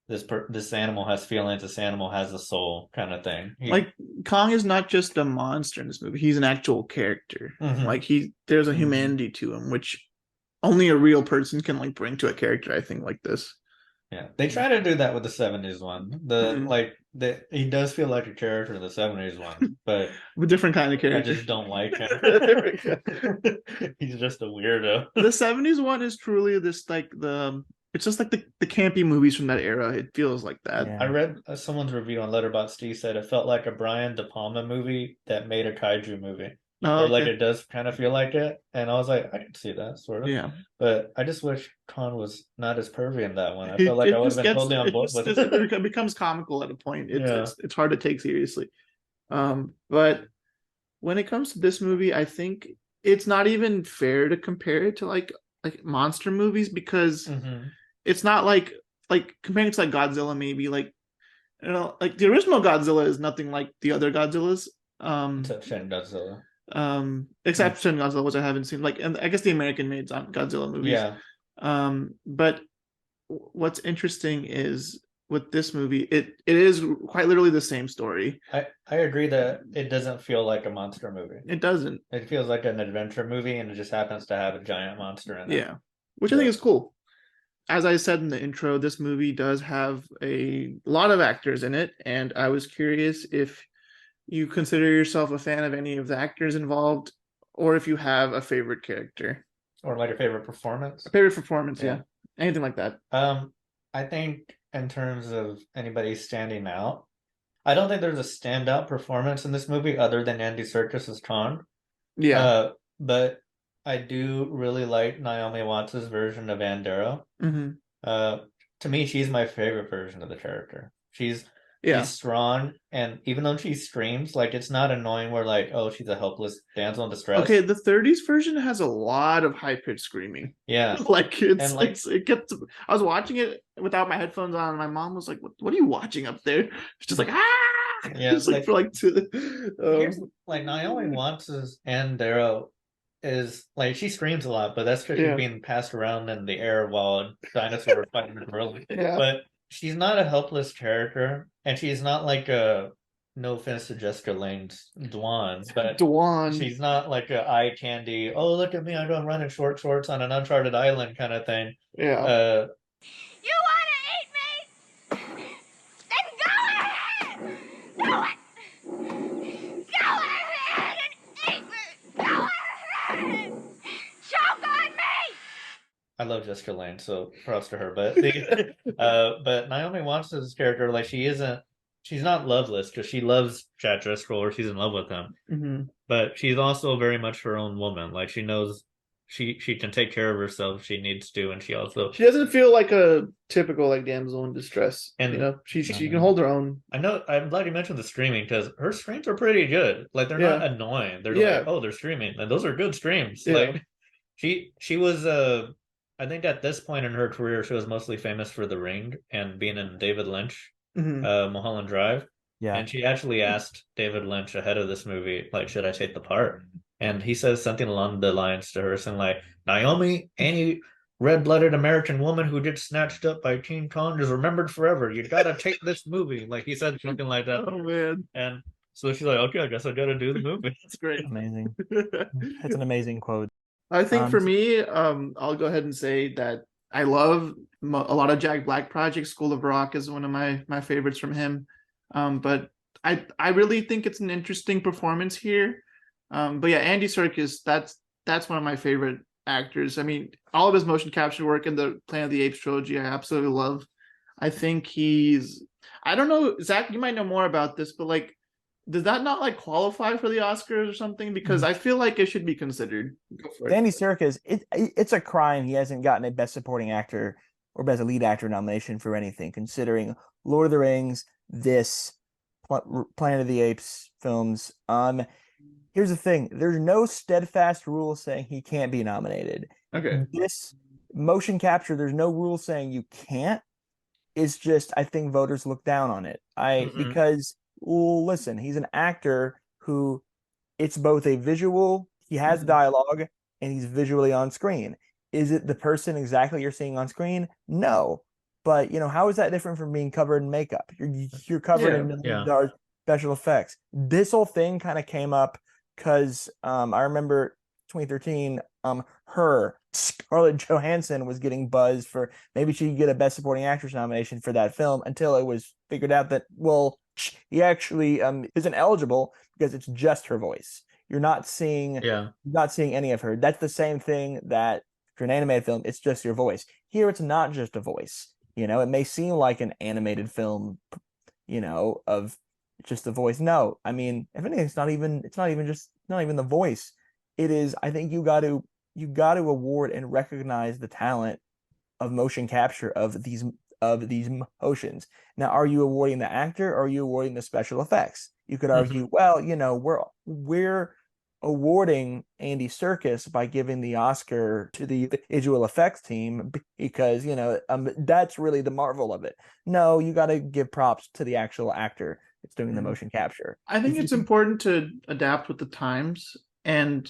this animal has feelings, this animal has a soul, kind of thing. Like Kong is not just a monster in this movie; he's an actual character. Like there's a humanity to him, which only a real person can like bring to a character. I think like this. Yeah, they try to do that with the 70s one. He does feel like a character in the 70s one, but a different kind of character. I just don't like him. He's just a weirdo. The 70s one is truly this it's just like the campy movies from that era. It feels like that. I read someone's review on Letterboxd. He said it felt like a Brian De Palma movie that made a kaiju movie. Oh, or like okay. it does kind of feel like it. And I was like, I can see that sort of. Yeah. But I just wish Khan was not as pervy in that one. I felt like I It would have just been gets totally on board with it. it becomes comical at a point. Yeah. It's hard to take seriously. But when it comes to this movie, I think it's not even fair to compare it to like monster movies because Mhm. it's not like comparing it to like Godzilla maybe like like the original Godzilla is nothing like the other Godzillas. Except Shin Godzilla. Except Shin Godzilla, which I haven't seen. Like, and I guess the American made Godzilla movies. Yeah. But what's interesting is with this movie, it is quite literally the same story. I agree that it doesn't feel like a monster movie. It doesn't. It feels like an adventure movie, and it just happens to have a giant monster in it. Yeah, which I think is cool. As I said in the intro, this movie does have a lot of actors in it, and I was curious if you consider yourself a fan of any of the actors involved, or if you have a favorite character or like a favorite performance. A favorite performance, yeah. Anything like that. I think in terms of anybody standing out, I don't think there's a standout performance in this movie other than Andy Serkis as Khan. Yeah. But I do really like Naomi Watts' version of Ann Darrow. Mm-hmm. To me, she's my favorite version of the character. She's Yeah. strong, and even though she screams, like it's not annoying where like, oh, she's a helpless damsel in distress. Okay, the 30s version has a lot of high pitched screaming. Yeah. Like it's And, like it gets I was watching it without my headphones on, and my mom was like, what are you watching up there? She's just like, ah, Yeah, it's like for like two here's like Naomi Watts' Ann Darrow is like she screams a lot, but that's because Yeah. she's being passed around in the air while a dinosaur fighting a gorilla. Yeah. But she's not a helpless character, and she's not like a, no offense to Jessica Lange's Dwan, but Dwan. she's not like a eye candy, oh look at me, I don't run in short shorts on an uncharted island kind of thing. Yeah. You want to eat me? Then go ahead! Do it! Go ahead and eat me! Go ahead! Choke on me! I love Jessica Lange, so props to her. But but Naomi Watts' character, like she's not loveless because she loves Chad Driscoll or she's in love with him. Mm-hmm. But she's also very much her own woman. Like she knows she can take care of herself if she needs to, and she doesn't feel like a typical like damsel in distress. And you know, she can hold her own. I know. I'm glad you mentioned the screaming because her screams are pretty good. Like they're Yeah. not annoying. They're Yeah. like, oh, they're screaming, and those are good screams. Yeah. Like she was I think at this point in her career, she was mostly famous for The Ring and being in David Lynch, Mhm. Mulholland Drive. Yeah. And she actually asked David Lynch ahead of this movie, like, should I take the part? And he says something along the lines to her, something like, Naomi, any red-blooded American woman who gets snatched up by King Kong is remembered forever. You gotta take this movie. Like he said something like that. Oh man. And so she's like, okay, I guess I gotta do the movie. That's great. Amazing. That's an amazing quote. I think for me, I'll go ahead and say that I love a lot of Jack Black projects. School of Rock is one of my favorites from him. But I really think it's an interesting performance here. But yeah, Andy Serkis, that's one of my favorite actors. I mean, all of his motion capture work in the Planet of the Apes trilogy, I absolutely love. I think I don't know, Zach, you might know more about this, but like, does that not like qualify for the Oscars or something? Because I feel like it should be considered. Go for it. Andy Serkis, it's a crime he hasn't gotten a Best Supporting Actor or Best Lead Actor nomination for anything, considering Lord of the Rings, this Planet of the Apes films. Here's the thing: there's no steadfast rule saying he can't be nominated. Okay. This motion capture, there's no rule saying you can't. It's just I think voters look down on it. Because listen, he's an actor who it's both a visual, he has dialogue, and he's visually on screen. Is it the person exactly you're seeing on screen? No. But how is that different from being covered in makeup? You're covered in million-dollar special effects. This whole thing kind of came up because I remember 2013, Scarlett Johansson was getting buzzed for maybe she could get a Best Supporting Actress nomination for that film until it was figured out that, well, he actually isn't eligible because it's just her voice. You're not seeing any of her. That's the same thing that for an animated film, it's just your voice. Here, it's not just a voice. It may seem like an animated film, of it's just the voice. No, I mean, if anything, it's not even the voice. It is, I think you got to award and recognize the talent of motion capture of these motions. Now, are you awarding the actor or are you awarding the special effects? You could argue, well, we're awarding Andy Serkis by giving the Oscar to the visual effects team because that's really the marvel of it. No, you got to give props to the actual actor that's doing the motion capture. I think it's important to adapt with the times, and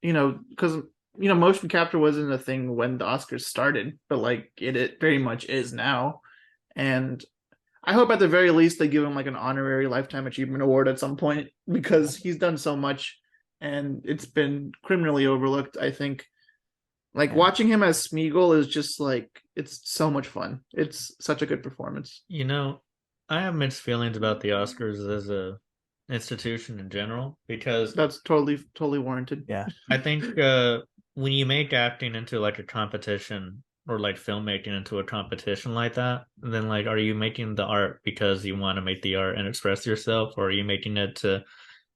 because motion capture wasn't a thing when the Oscars started, but like it very much is now. And I hope at the very least they give him like an honorary lifetime achievement award at some point, because he's done so much and it's been criminally overlooked. I think watching him as Smeagol is just like, it's so much fun. It's such a good performance. I have mixed feelings about the Oscars as a institution in general, because that's totally warranted. Yeah. I think when you make acting into like a competition, or like filmmaking into a competition like that, then like, are you making the art because you want to make the art and express yourself, or are you making it to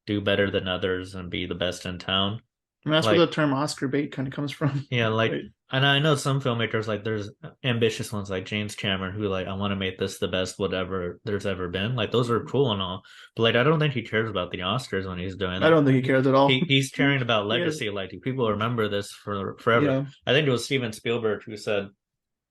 do better than others and be the best in town? I mean, that's where the term Oscar bait kind of comes from. Yeah, and I know some filmmakers, like there's ambitious ones like James Cameron, who like, I want to make this the best whatever there's ever been. Like those are cool and all, but like I don't think he cares about the Oscars when he's doing that. I don't think he cares at all. He's caring about legacy. Like, do people remember this for forever? Yeah. I think it was Steven Spielberg who said,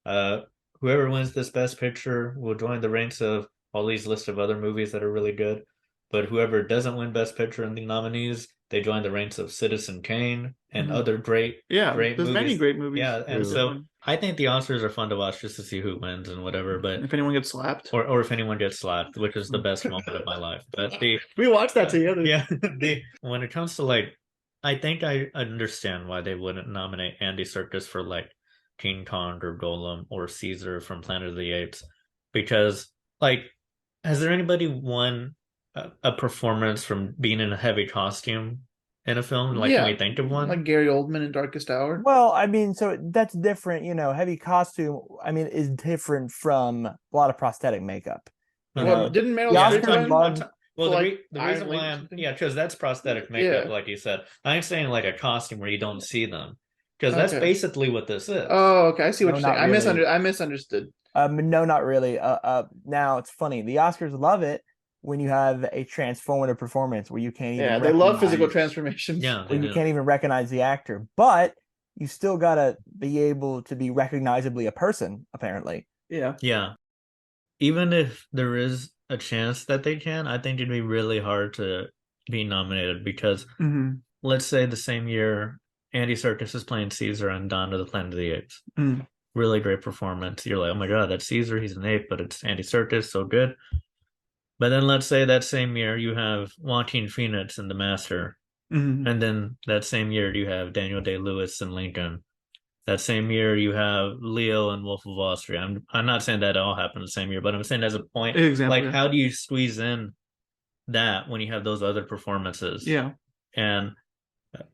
whoever wins this best picture will join the ranks of all these lists of other movies that are really good. But whoever doesn't win best picture in the nominees, they join the ranks of Citizen Kane and other great there's movies. many great movies. Yeah, and so I think the Oscars are fun to watch just to see who wins and whatever. But if anyone gets slapped, or if anyone gets slapped, which is the best moment of my life. But we watched that together. Yeah, when it comes to like, I think I understand why they wouldn't nominate Andy Serkis for like King Kong or Golem or Caesar from Planet of the Apes, because like, has there anybody won a performance from being in a heavy costume in a film? Like, can we think of one? Like Gary Oldman in Darkest Hour? Well, I mean, so that's different. Heavy costume, I mean, is different from a lot of prosthetic makeup. Didn't Meryl Streep the reason why because that's prosthetic makeup, like you said. I'm saying like a costume where you don't see them, because that's basically what this is. Oh, okay, I see what you're saying. Really. I misunderstood. No, not really. Now it's funny. The Oscars love it when you have a transformative performance where you can't even. Yeah, they love physical transformations. Yeah, when you can't even recognize the actor, but you still gotta be able to be recognizably a person, apparently. Yeah. Yeah. Even if there is a chance that they can, I think it'd be really hard to be nominated, because let's say the same year Andy Serkis is playing Caesar on Dawn of the Planet of the Apes. Really great performance. You're like, oh my God, that's Caesar. He's an ape, but it's Andy Serkis, so good. But then let's say that same year you have Joaquin Phoenix in The Master. And then that same year you have Daniel Day-Lewis in Lincoln. That same year you have Leo and Wolf of Wall Street. I'm not saying that all happened the same year, but I'm saying as a point, like, how do you squeeze in that when you have those other performances? Yeah. And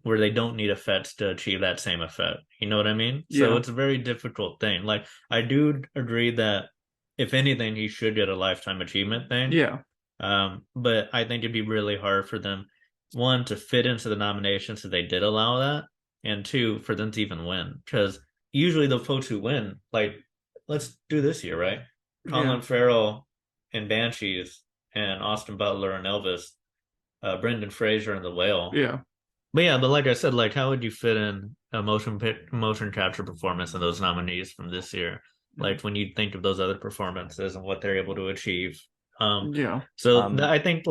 where they don't need effects to achieve that same effect. You know what I mean? So it's a very difficult thing. Like, I do agree that if anything, he should get a lifetime achievement thing. Yeah. But I think it'd be really hard for them, one, to fit into the nominations if they did allow that, and two, for them to even win. Because usually the folks who win, like, let's do this year, right? Colin Farrell in Banshees, and Austin Butler and Elvis, Brendan Fraser in The Whale. Yeah. But like I said, like, how would you fit in a motion capture performance in those nominees from this year? Like, when you think of those other performances and what they're able to achieve. So I think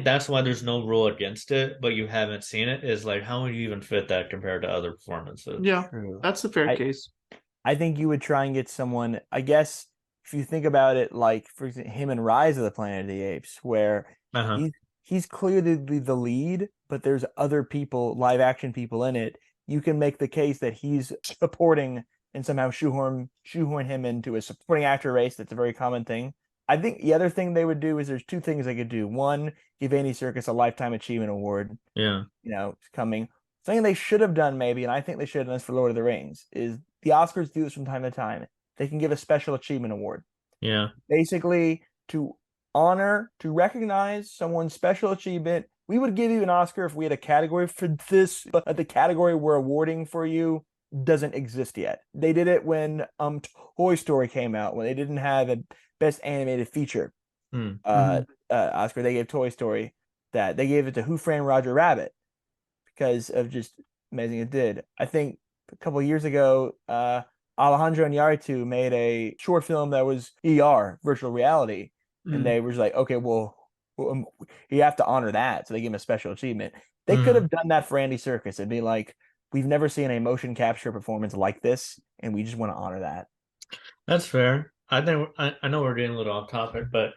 that's why there's no rule against it, but you haven't seen it, is like, how would you even fit that compared to other performances? Yeah, that's a fair case. I think you would try and get someone, I guess, if you think about it, like, for example, him in Rise of the Planet of the Apes, where he's clearly the lead, but there's other people, live action people in it. You can make the case that he's supporting and somehow shoehorn him into a supporting actor race. That's a very common thing. I think the other thing they would do is, there's two things they could do. One, give Andy Serkis a Lifetime Achievement Award. Yeah. It's coming. Something they should have done, maybe, and I think they should have done this for Lord of the Rings, is the Oscars do this from time to time. They can give a Special Achievement Award. Yeah. Basically, to honor to recognize someone's special achievement. We would give you an Oscar if we had a category for this, but the category we're awarding for you doesn't exist yet. They did it when Toy Story came out, when they didn't have a Best Animated Feature Oscar. They gave Toy Story that. They gave it to Who Framed Roger Rabbit because of just amazing it did. I think a couple of years ago, Alejandro Iñárritu made a short film that was virtual reality, and they were just like, okay, well, you have to honor that, so they gave him a special achievement. They could have done that for Andy Serkis and be like, we've never seen a motion capture performance like this, and we just want to honor that. That's fair. I think I know we're getting a little off topic, but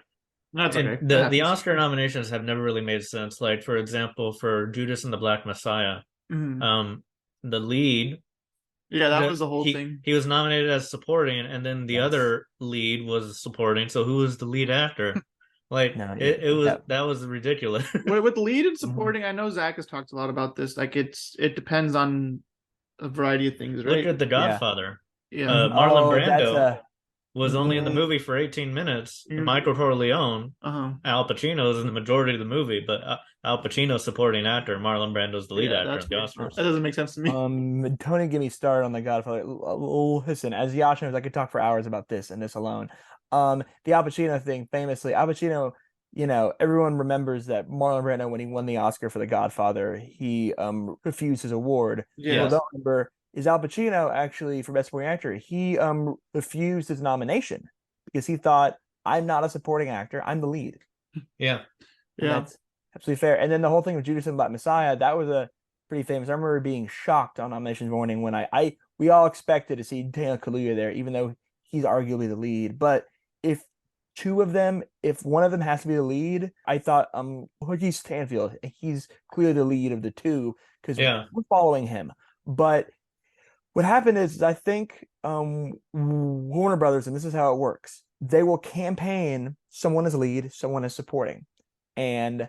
that's okay. The Oscar nominations have never really made sense. Like, for example, for Judas and the Black Messiah, the lead. Yeah, that was the whole thing. He was nominated as supporting, and then the other lead was supporting. So who was the lead actor? Like, that was ridiculous. With lead and supporting, I know Zach has talked a lot about this. Like, it depends on a variety of things, right? Look at The Godfather. Yeah. Marlon Brando was only in the movie for 18 minutes. Michael Corleone, Al Pacino's in the majority of the movie, but Al Pacino's supporting actor, Marlon Brando's the lead actor. That doesn't make sense to me. Don't get me started on The Godfather. Listen, as Yash knows, I could talk for hours about this and this alone. The Al Pacino thing, famously, Al Pacino, everyone remembers that Marlon Brando, when he won the Oscar for The Godfather, he refused his award. Yeah. What I don't remember is Al Pacino, actually, for Best Supporting Actor, he refused his nomination because he thought, I'm not a supporting actor, I'm the lead. Yeah. That's absolutely fair. And then the whole thing with Judas and Black Messiah, that was a pretty famous. I remember being shocked on nominations morning when we all expected to see Daniel Kaluuya there, even though he's arguably the lead. But if one of them has to be the lead, I thought Lakeith Stanfield, he's clearly the lead of the two because we're following him. But what happened is, I think Warner Brothers, and this is how it works, they will campaign someone as lead, someone as supporting, and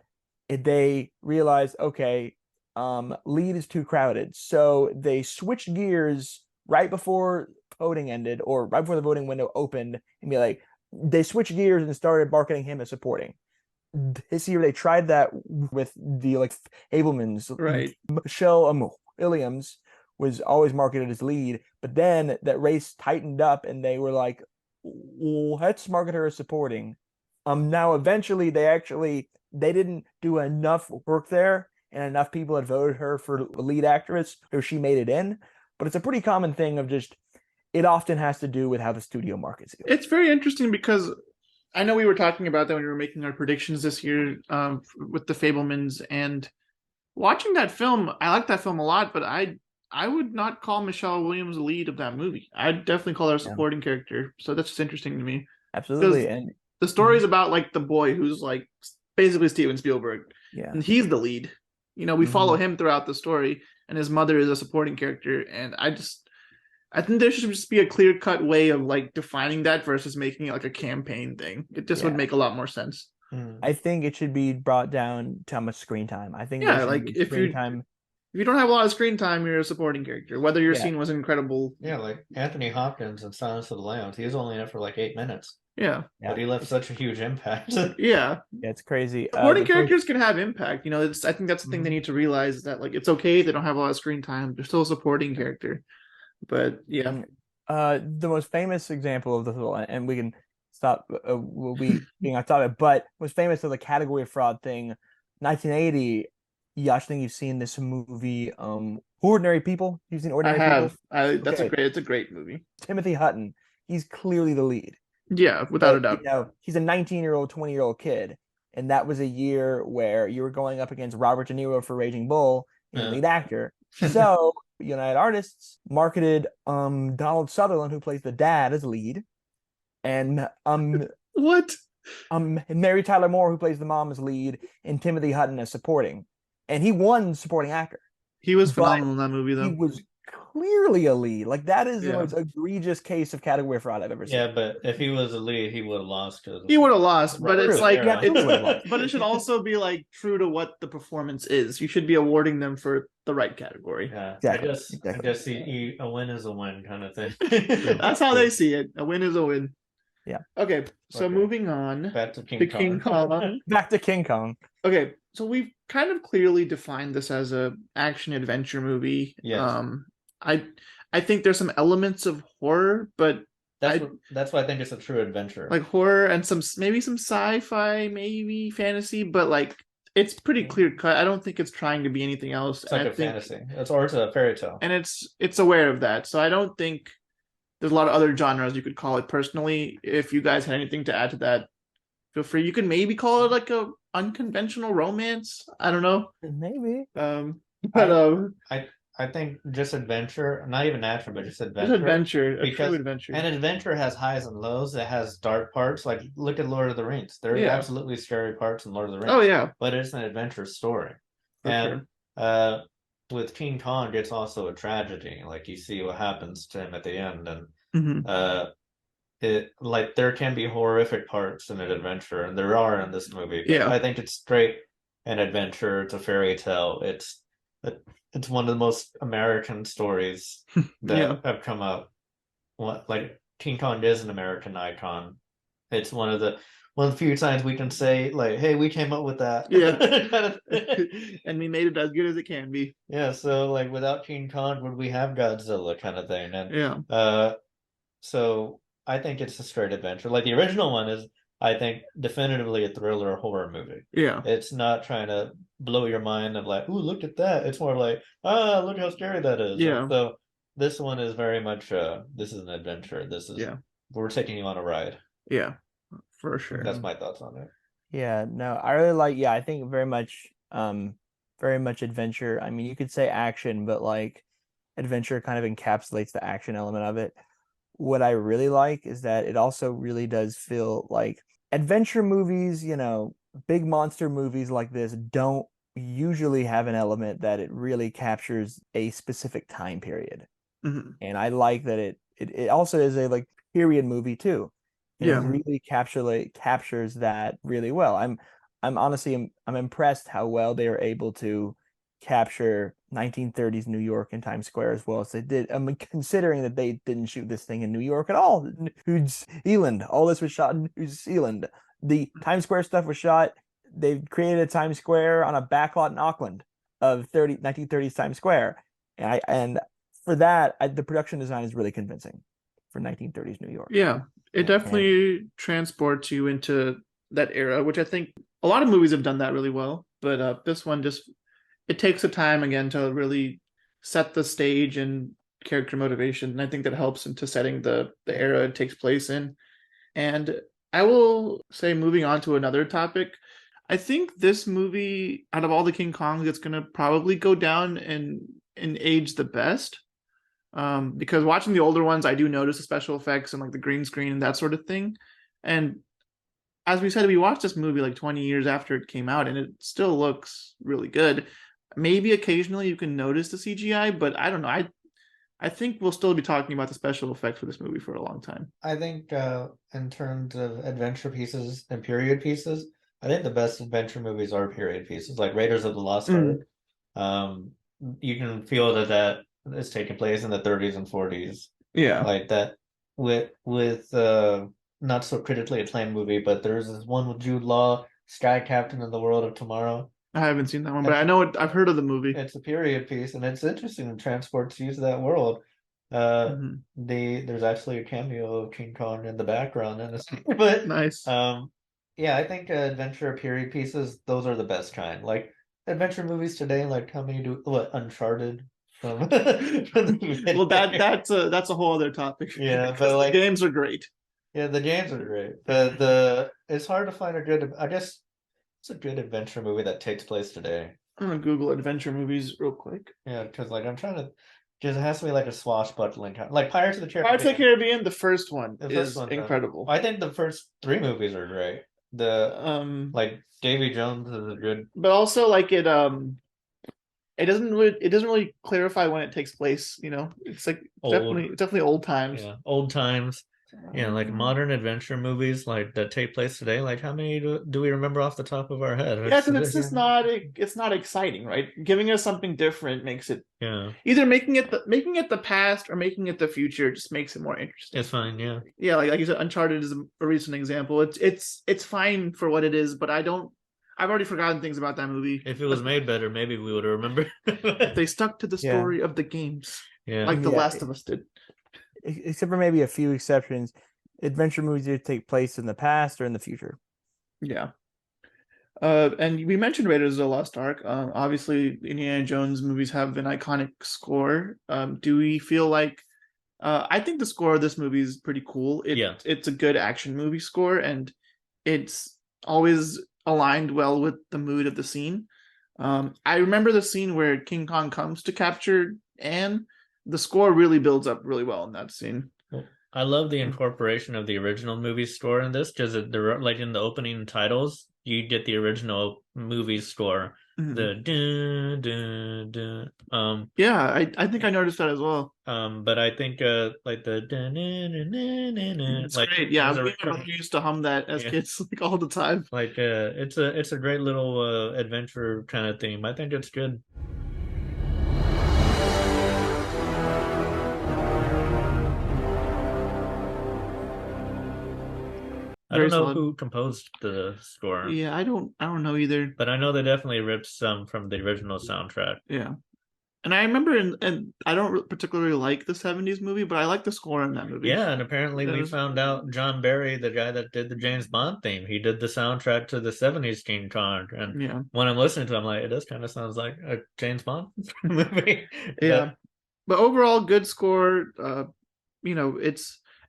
they realize, okay, lead is too crowded, so they switched gears right before voting ended, or right before the voting window opened, and be like, they switched gears and started marketing him as supporting. This year they tried that with the Fabelmans. Right. Michelle Williams was always marketed as lead, but then that race tightened up and they were like, well, let's market her as supporting. Now eventually they didn't do enough work there, and enough people had voted her for lead actress, so she made it in. But it's a pretty common thing of just, it often has to do with how the studio markets it. It's very interesting because I know we were talking about that when we were making our predictions this year with the Fabelmans, and watching that film, I like that film a lot, but I would not call Michelle Williams the lead of that movie. I'd definitely call her a supporting character. So that's just interesting to me. Absolutely. And the story is about the boy who's basically Steven Spielberg. Yeah. And he's the lead. We follow him throughout the story, and his mother is a supporting character. And I think there should just be a clear-cut way of defining that versus making it a campaign thing. It just would make a lot more sense. I think it should be brought down to how much screen time. I think if you don't have a lot of screen time, you're a supporting character, whether your scene was incredible. Yeah, like Anthony Hopkins in Silence of the Lambs. He was only in it for 8 minutes. Yeah. But he left such a huge impact. Yeah. It's crazy. Supporting characters can have impact. I think that's the thing they need to realize, that it's okay if they don't have a lot of screen time. They're still a supporting character. But yeah. The most famous example of this, and we can stop, will be being on topic, but was famous of the category fraud thing, 1980. Yash, I think you've seen this movie, Ordinary People. You've seen Ordinary People? I have. It's a great movie. Timothy Hutton, he's clearly the lead. Yeah, without a doubt. He's a 19-year-old, 20-year-old kid, and that was a year where you were going up against Robert De Niro for Raging Bull, and lead actor. So United Artists marketed Donald Sutherland, who plays the dad, as lead, and what? Mary Tyler Moore, who plays the mom, as lead, and Timothy Hutton as supporting. And he won supporting actor. He was phenomenal in that movie, though. He was clearly a lead. That is the most egregious case of category fraud I've ever seen. Yeah, but if he was a lead, he would have lost. He would have lost, but it's but it should also be true to what the performance is. You should be awarding them for the right category. Yeah, exactly. I guess a win is a win kind of thing. That's how they see it. A win is a win. Okay, so Okay. moving on Back to King to Kong. King Kong. Back to King Kong. Okay, so we've kind of clearly defined this as a action adventure movie. Yes. I think there's some elements of horror, but That's why I think it's a true adventure. like horror and maybe some sci-fi, maybe fantasy, but like it's pretty clear cut. I don't think it's trying to be anything else. It's like a fantasy. Or it's a fairy tale. And it's aware of that. So I don't think there's a lot of other genres you could call it personally. If you guys had anything to add to that, feel free. You could maybe call it like a unconventional romance. I don't know. Maybe. I think just adventure, not even action, but just adventure. Just adventure, a because true adventure. And adventure has highs and lows. It has dark parts. Like look at Lord of the Rings. There are absolutely scary parts in Lord of the Rings. Oh yeah, but it's an adventure story. For and with King Kong, it's also a tragedy. Like you see what happens to him at the end, and it like there can be horrific parts in an adventure, and there are in this movie. Yeah, I think it's straight an adventure. It's a fairy tale. It's one of the most American stories that have come out. Like King Kong is an American icon. It's one of the few times we can say like, "Hey, we came up with that." Yeah, and we made it as good as it can be. Yeah. So like, without King Kong, would we have Godzilla kind of thing? And so I think it's a straight adventure. Like the original one is, I think, definitively a thriller horror movie. Yeah. It's not trying to blow your mind of like, ooh, look at that. It's more like, look how scary that is. Yeah. So this one is very much this is an adventure. This is we're taking you on a ride. Yeah, for sure. That's my thoughts on it. Yeah, no, I really like I think very much adventure. I mean, you could say action, but like adventure kind of encapsulates the action element of it. What I really like is that it also really does feel like adventure movies, big monster movies like this don't usually have an element that it really captures a specific time period. Mm-hmm. And I like that it also is a like period movie too. It really captures that really well. I'm honestly I'm impressed how well they were able to capture 1930s New York and Times Square as well as they did. Considering that they didn't shoot this thing in New York at all. New Zealand. All this was shot in New Zealand. The Times Square stuff was shot. They created a Times Square on a backlot in Auckland of 1930s Times Square. And for that, the production design is really convincing for 1930s New York. Yeah, it definitely transports you into that era, which I think a lot of movies have done that really well. But this one it takes the time again to really set the stage and character motivation. And I think that helps into setting the era it takes place in. And I will say, moving on to another topic, I think this movie, out of all the King Kongs, it's going to probably go down and age the best. Because watching the older ones, I do notice the special effects and like the green screen and that sort of thing. And as we said, we watched this movie like 20 years after it came out, and it still looks really good. Maybe occasionally you can notice the CGI, but I don't know. I think we'll still be talking about the special effects for this movie for a long time. I think in terms of adventure pieces and period pieces, I think the best adventure movies are period pieces, like Raiders of the Lost Ark. You can feel that is taking place in the 30s and 40s. Yeah, like that with not so critically acclaimed movie, but there's this one with Jude Law, Sky Captain in the World of Tomorrow. I haven't seen that one, but I know it. I've heard of the movie. It's a period piece, and it's interesting to transport you to that world. There's actually a cameo of King Kong in the background, but nice. Yeah, I think adventure period pieces, those are the best kind. Like adventure movies today, like how many Uncharted from well, that's a whole other topic. Yeah, but like the games are great. Yeah, the games are great. But it's hard to find a good. I guess it's a good adventure movie that takes place today. I'm gonna Google adventure movies real quick. Yeah, because like I'm trying to. Because it has to be like a swashbuckling kind, like Pirates of the Caribbean. Pirates of the Caribbean, the first one is incredible. I think the first 3 movies are great. Like Davy Jones is a good, but also like it doesn't really clarify when it takes place. It's like definitely old times. Yeah, old times. Yeah, like modern adventure movies like that take place today. Like, how many do we remember off the top of our head? Yeah, because it's just it's not exciting, right? Giving us something different makes it either making it the past or making it the future just makes it more interesting. It's fine, yeah. Yeah, like you said, Uncharted is a recent example. It's fine for what it is, but I've already forgotten things about that movie. If it was made better, maybe we would have remembered. If they stuck to the story of the games, like The Last of Us did. Except for maybe a few exceptions, adventure movies either take place in the past or in the future. Yeah. And we mentioned Raiders of the Lost Ark. Obviously, Indiana Jones movies have an iconic score. Do we feel like? I think the score of this movie is pretty cool. It's a good action movie score, and it's always aligned well with the mood of the scene. I remember the scene where King Kong comes to capture Anne. The score really builds up really well in that scene. I love the incorporation of the original movie score in this because like in the opening titles, you get the original movie score. The dun, dun, dun. Yeah, I think I noticed that as well. But I think like the dun, dun, dun, dun, dun, dun, it's like, great. Yeah, we used to hum that as kids like all the time. Like it's a great little adventure kind of theme. I think it's good. I don't know who composed the score. Yeah, I don't know either. But I know they definitely ripped some from the original soundtrack. Yeah. And I remember, and I don't particularly like the 70s movie, but I like the score in that movie. Yeah, and apparently we found out John Barry, the guy that did the James Bond theme, he did the soundtrack to the 70s King Kong. And when I'm listening to it, I'm like, this kind of sounds like a James Bond movie. Yeah. But overall, good score.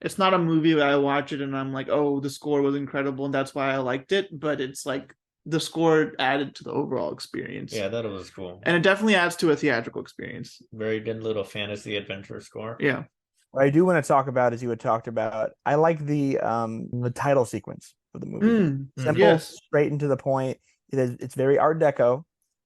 It's not a movie that I watch it and I'm like, oh, the score was incredible and that's why I liked it. But it's like the score added to the overall experience. Yeah, that was cool. And it definitely adds to a theatrical experience. Very good little fantasy adventure score. Yeah. What I do want to talk about, as you had talked about, I like the title sequence of the movie. Simple, straight and to the point. It's very Art Deco.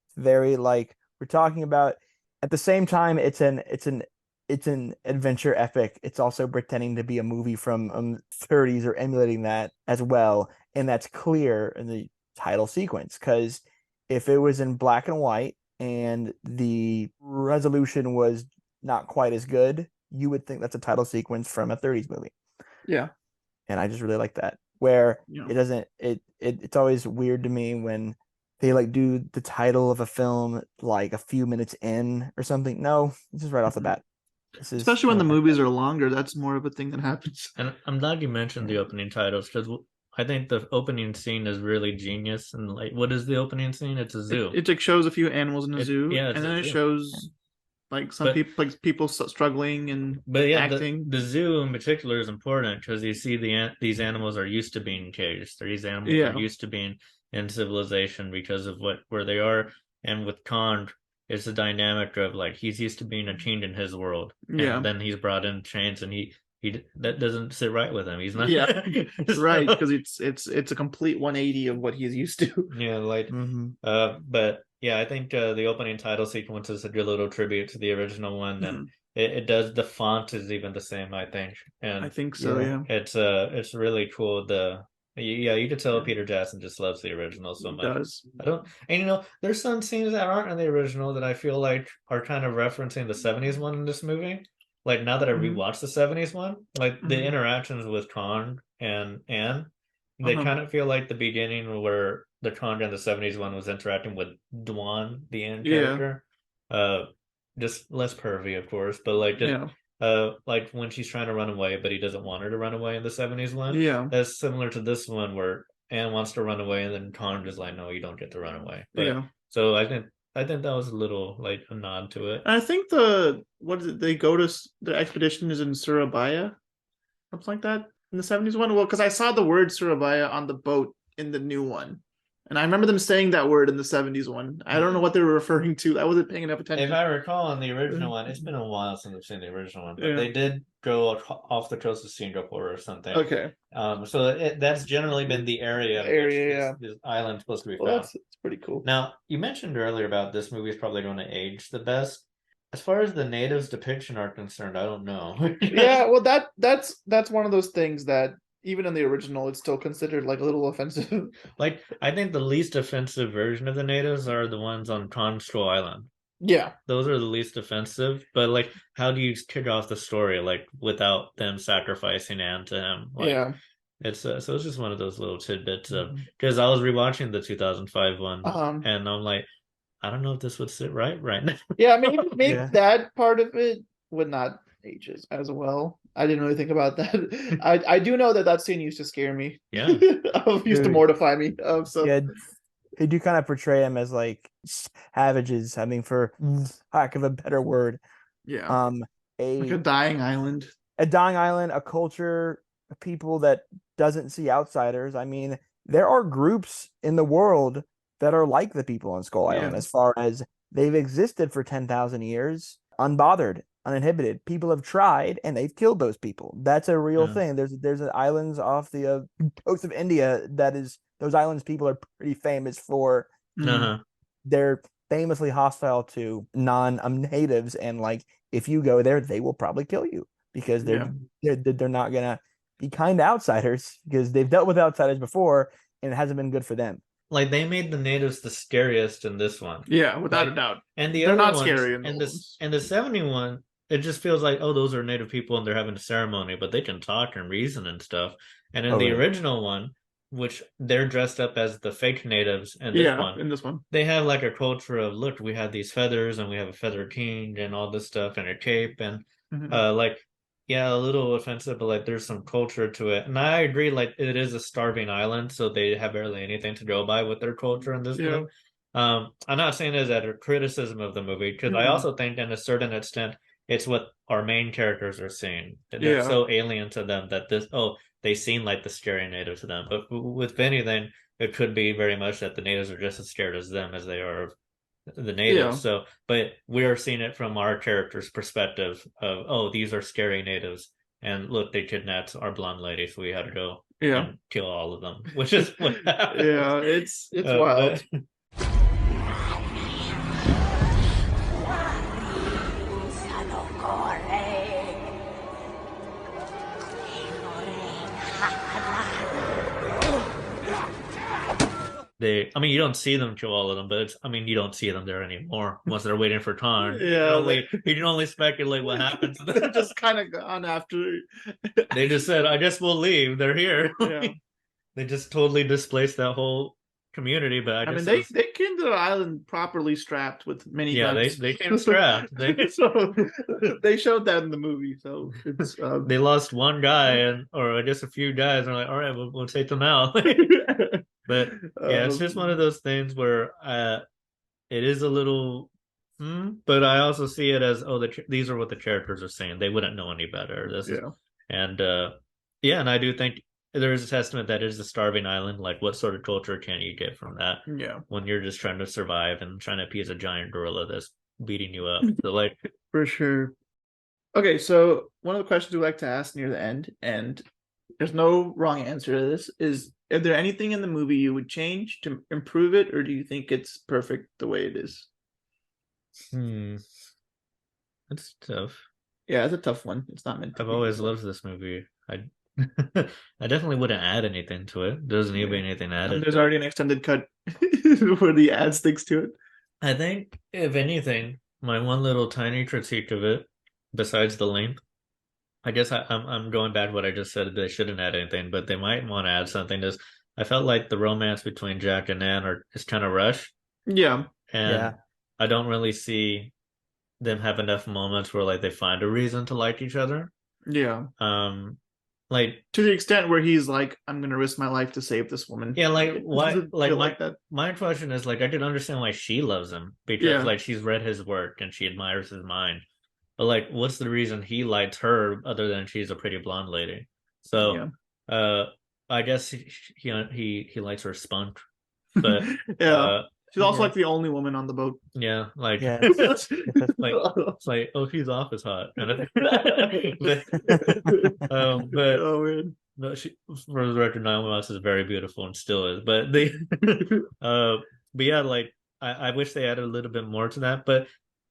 It's very like we're talking about. At the same time, it's an adventure epic. It's also pretending to be a movie from 30s or emulating that as well. And that's clear in the title sequence, because if it was in black and white and the resolution was not quite as good, you would think that's a title sequence from a 30s movie. Yeah. And I just really like that, where it doesn't, it's always weird to me when they like do the title of a film like a few minutes in or something. No, this is right off the bat. Especially when the movies are longer, that's more of a thing that happens. And I'm glad you mentioned the opening titles, because I think the opening scene is really genius. And like, what is the opening scene? It's a zoo. It like shows a few animals in a zoo, and then it shows like people struggling and acting. The zoo in particular is important because you see these animals are used to being caged. These animals are used to being in civilization because of where they are. And with Kong, it's a dynamic of like he's used to being a change in his world, and then he's brought in chains, and he that doesn't sit right with him. He's not right, because it's a complete 180 of what he's used to. Yeah, like but yeah, I think the opening title sequence is a good little tribute to the original one, and it does. The font is even the same, I think, and I think so. Yeah, it's really cool. You could tell Peter Jackson just loves the original so much. He does. And there's some scenes that aren't in the original that I feel like are kind of referencing the 70s one in this movie. Like now that I rewatched the 70s one, like the interactions with Kong and Anne, they kind of feel like the beginning where the Kong in the 70s one was interacting with Dwan, the Anne character. Just less pervy, of course, but like just like when she's trying to run away, but he doesn't want her to run away in the 70s one. Yeah. That's similar to this one where Anne wants to run away and then Kong is like, no, you don't get to run away. But, so I think that was a little like a nod to it. I think they go to the expedition is in Surabaya, something like that in the 70s one. Well, because I saw the word Surabaya on the boat in the new one. And I remember them saying that word in the 70s one. I don't know what they were referring to. I wasn't paying enough attention. If I recall, in the original one, it's been a while since I've seen the original one, but they did go off the coast of Singapore or something. Okay. So that's generally been the area. This island's supposed to be found. That's pretty cool. Now, you mentioned earlier about this movie is probably going to age the best. As far as the natives depiction are concerned, I don't know. Yeah, well, that's one of those things that even in the original, it's still considered like a little offensive. Like, I think the least offensive version of the natives are the ones on Kronstro Island. Yeah, those are the least offensive. But like, how do you kick off the story like without them sacrificing Anne to him? Like, yeah. it's so it's just one of those little tidbits of because I was rewatching the 2005 one, and I'm like, I don't know if this would sit right now. Yeah, maybe that part of it would not age as well. I didn't really think about that. I do know that scene used to scare me. Yeah, used to mortify me. So yeah, they do kind of portray him as like savages. I mean, for lack of a better word. Yeah. Like a dying island. A dying island, a culture, a people that doesn't see outsiders. I mean, there are groups in the world that are like the people on Skull Island, as far as they've existed for 10,000 years, unbothered, uninhibited. People have tried and they've killed those people. That's a real thing. There's islands off the coast of India those islands people are pretty famous for. They're famously hostile to non-natives, and like if you go there, they will probably kill you because they're not gonna be kind to outsiders because they've dealt with outsiders before and it hasn't been good for them. Like they made the natives the scariest in this one. Yeah, without a doubt. And the they're other not ones, scary in this and the 71, it just feels like, oh, those are native people and they're having a ceremony, but they can talk and reason and stuff. And in the original one, which they're dressed up as the fake natives, and in this one, they have like a culture of, look, we have these feathers and we have a feather king and all this stuff and a cape and like, yeah, a little offensive, but like there's some culture to it. And I agree, like it is a starving island, so they have barely anything to go by with their culture in this one. I'm not saying it as a criticism of the movie, because I also think in a certain extent it's what our main characters are seeing. They're so alien to them that they seem like the scary natives to them. But with anything, it could be very much that the natives are just as scared as them as they are of the natives. So, but we're seeing it from our character's perspective of, oh, these are scary natives, and look, they kidnapped our blonde lady, so we had to go and kill all of them, which is what happened. Yeah, it's wild. You don't see them kill all of them, but you don't see them there anymore once they're waiting for Tarn. You can only speculate what happens. They're just kind of gone after. They just said, I guess we'll leave. They're here. Yeah. They just totally displaced that whole community. But they came to the island properly strapped with mini guns. Yeah, they came strapped. So they showed that in the movie. So it's they lost one guy or I guess a few guys. And they're like, all right, we'll take them out. But yeah, it's just one of those things where it is a little, but I also see it as, these are what the characters are saying. They wouldn't know any better. And I do think there is a testament that is the starving island. Like, what sort of culture can you get from that? Yeah, when you're just trying to survive and trying to appease a giant gorilla that's beating you up. So, like, for sure. Okay, so one of the questions we like to ask near the end, and there's no wrong answer to this, is there anything in the movie you would change to improve it, or do you think it's perfect the way it is? That's tough. Yeah, it's a tough one. It's not meant to I've always loved this movie. I definitely wouldn't add anything to it. There doesn't need to be anything added. There's already an extended cut where the ad sticks to it. I think, if anything, my one little tiny critique of it, besides the length, I guess I'm going back to what I just said. They shouldn't add anything, but they might want to add something. I felt like the romance between Jack and Anne is kind of rushed. Yeah. And I don't really see them have enough moments where like they find a reason to like each other. Yeah. Like to the extent where he's like, I'm gonna risk my life to save this woman. Yeah, like why? Like that. My question is, like, I can understand why she loves him because like she's read his work and she admires his mind. But like, what's the reason he likes her other than she's a pretty blonde lady? So, I guess he likes her spunk, but she's also like the only woman on the boat. Yeah, like it's like, oh, she's off as hot. But no, she, for the record, Naomi Watts is very beautiful and still is. But but yeah, like I wish they added a little bit more to that. But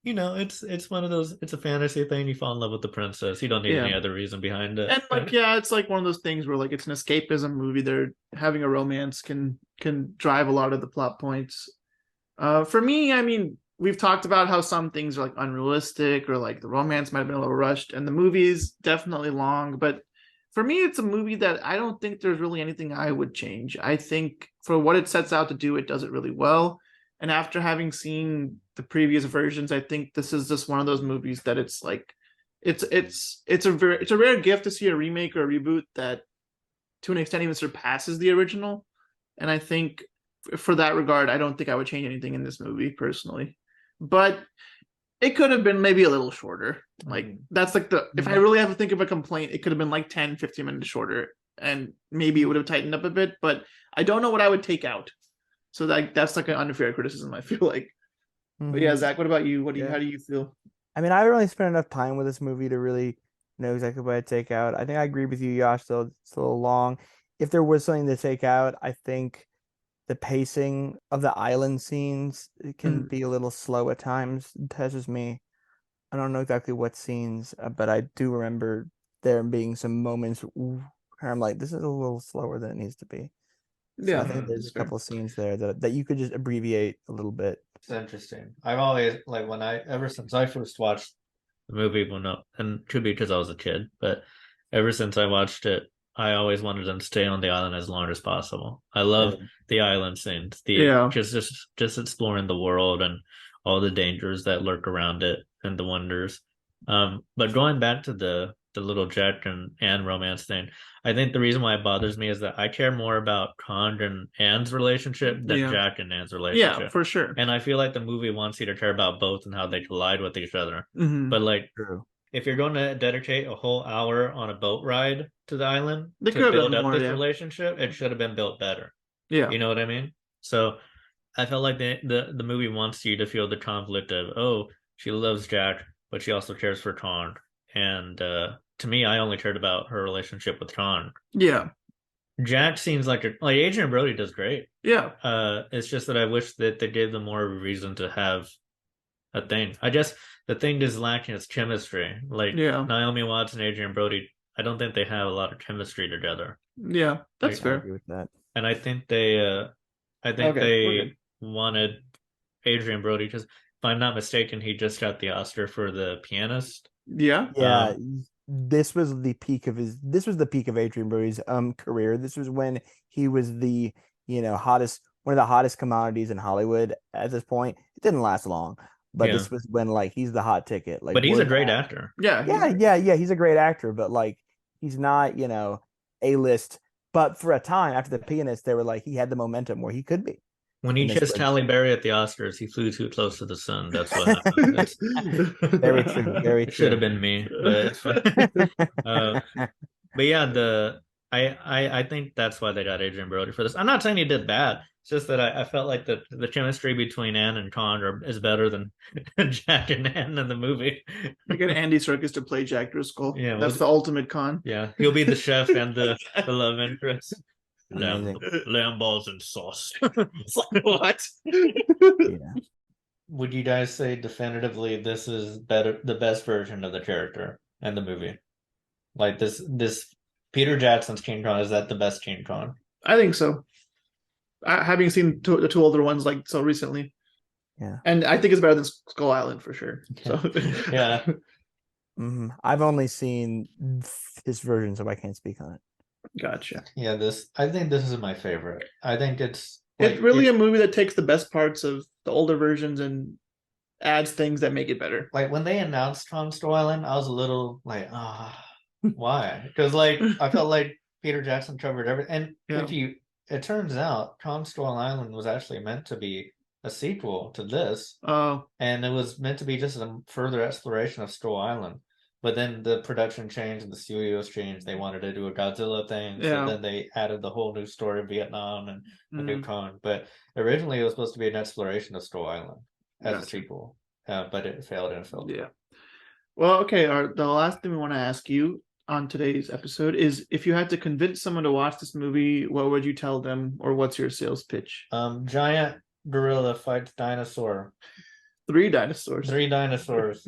it's one of those. It's a fantasy thing. You fall in love with the princess. You don't need any other reason behind it. And like, yeah, it's like one of those things where like it's an escapism movie. They're having a romance can drive a lot of the plot points. For me, I mean, we've talked about how some things are like unrealistic or like the romance might have been a little rushed, and the movie's definitely long. But for me, it's a movie that I don't think there's really anything I would change. I think for what it sets out to do, it does it really well. And after having seen the previous versions, I think this is just one of those movies that it's like it's a rare gift to see a remake or a reboot that to an extent even surpasses the original. And I think for that regard, I don't think I would change anything in this movie personally. But it could have been maybe a little shorter. Like that's like if I really have to think of a complaint, it could have been like 10, 15 minutes shorter and maybe it would have tightened up a bit, but I don't know what I would take out. So that's like an unfair criticism, I feel like. But yeah, Zach, what about you? How do you feel? I mean, I haven't really spent enough time with this movie to really know exactly what I'd take out. I think I agree with you, Josh, though it's a little long. If there was something to take out, I think the pacing of the island scenes can be a little slow at times. That's just me. I don't know exactly what scenes, but I do remember there being some moments where I'm like, this is a little slower than it needs to be. So I think there's a couple of scenes there that you could just abbreviate a little bit. It's interesting. I've always like ever since I first watched the movie, and it could be because I was a kid, but ever since I watched it, I always wanted them to stay on the island as long as possible. I love the island scenes, just exploring the world and all the dangers that lurk around it and the wonders. But going back to the little Jack and Anne romance thing, I think the reason why it bothers me is that I care more about Con and Anne's relationship than Jack and Anne's relationship. Yeah, for sure. And I feel like the movie wants you to care about both and how they collide with each other. But like, if you're going to dedicate a whole hour on a boat ride to the island to build up this relationship, it should have been built better. Yeah, you know what I mean? So I felt like the movie wants you to feel the conflict of, oh, she loves Jack, but she also cares for Con. And to me, I only cared about her relationship with Con. Yeah. Jack seems like Adrian Brody does great. Yeah. It's just that I wish that they gave them more of a reason to have a thing. The thing is lacking its chemistry. Naomi Watts and Adrian Brody, I don't think they have a lot of chemistry together. Yeah, that's fair. I agree with that. And I think they wanted Adrian Brody because, if I'm not mistaken, he just got the Oscar for The Pianist. Yeah. Yeah. This was the peak of Adrian Brody's career. This was when he was the one of the hottest commodities in Hollywood at this point. It didn't last long, but this was when he's the hot ticket. But he's a great actor. Yeah. He's a great actor, but he's not A-list. But for a time after The Pianist, they were he had the momentum where he could be. When he kissed Halle Berry at the Oscars, he flew too close to the sun. That's what happened. Very true. Very true. Should have been me, but but yeah, I think that's why they got Adrian Brody for this. I'm not saying he did bad. It's just that I felt like the chemistry between Anne and Con is better than Jack and Anne in the movie. You get Andy Serkis to play Jack Driscoll. Yeah, that's the ultimate Con. Yeah, he'll be the chef and the love interest. Lamb balls and sauce. It's like, what? Would you guys say definitively this is the best version of the character and the movie? Like this Peter Jackson's King Kong, is that the best King Kong? I think so. Having seen the two older ones so recently. Yeah. And I think it's better than Skull Island for sure. So yeah. I've only seen his version, so I can't speak on it. Gotcha. Yeah, I think this is my favorite. I think it's really a movie that takes the best parts of the older versions and adds things that make it better. Like when they announced Kong Skull Island, I was a little why? Because I felt like Peter Jackson covered everything. And it turns out Kong Skull Island was actually meant to be a sequel to this. Oh. And it was meant to be just a further exploration of Skull Island. But then the production changed and the studios changed. They wanted to do a Godzilla thing. So then they added the whole new story of Vietnam and a new Kong. But originally it was supposed to be an exploration of Skull Island as a sequel. But it failed and failed. Yeah. Well, okay. The last thing we want to ask you on today's episode is, if you had to convince someone to watch this movie, what would you tell them, or what's your sales pitch? Giant gorilla fights dinosaur. 3 dinosaurs. 3 dinosaurs.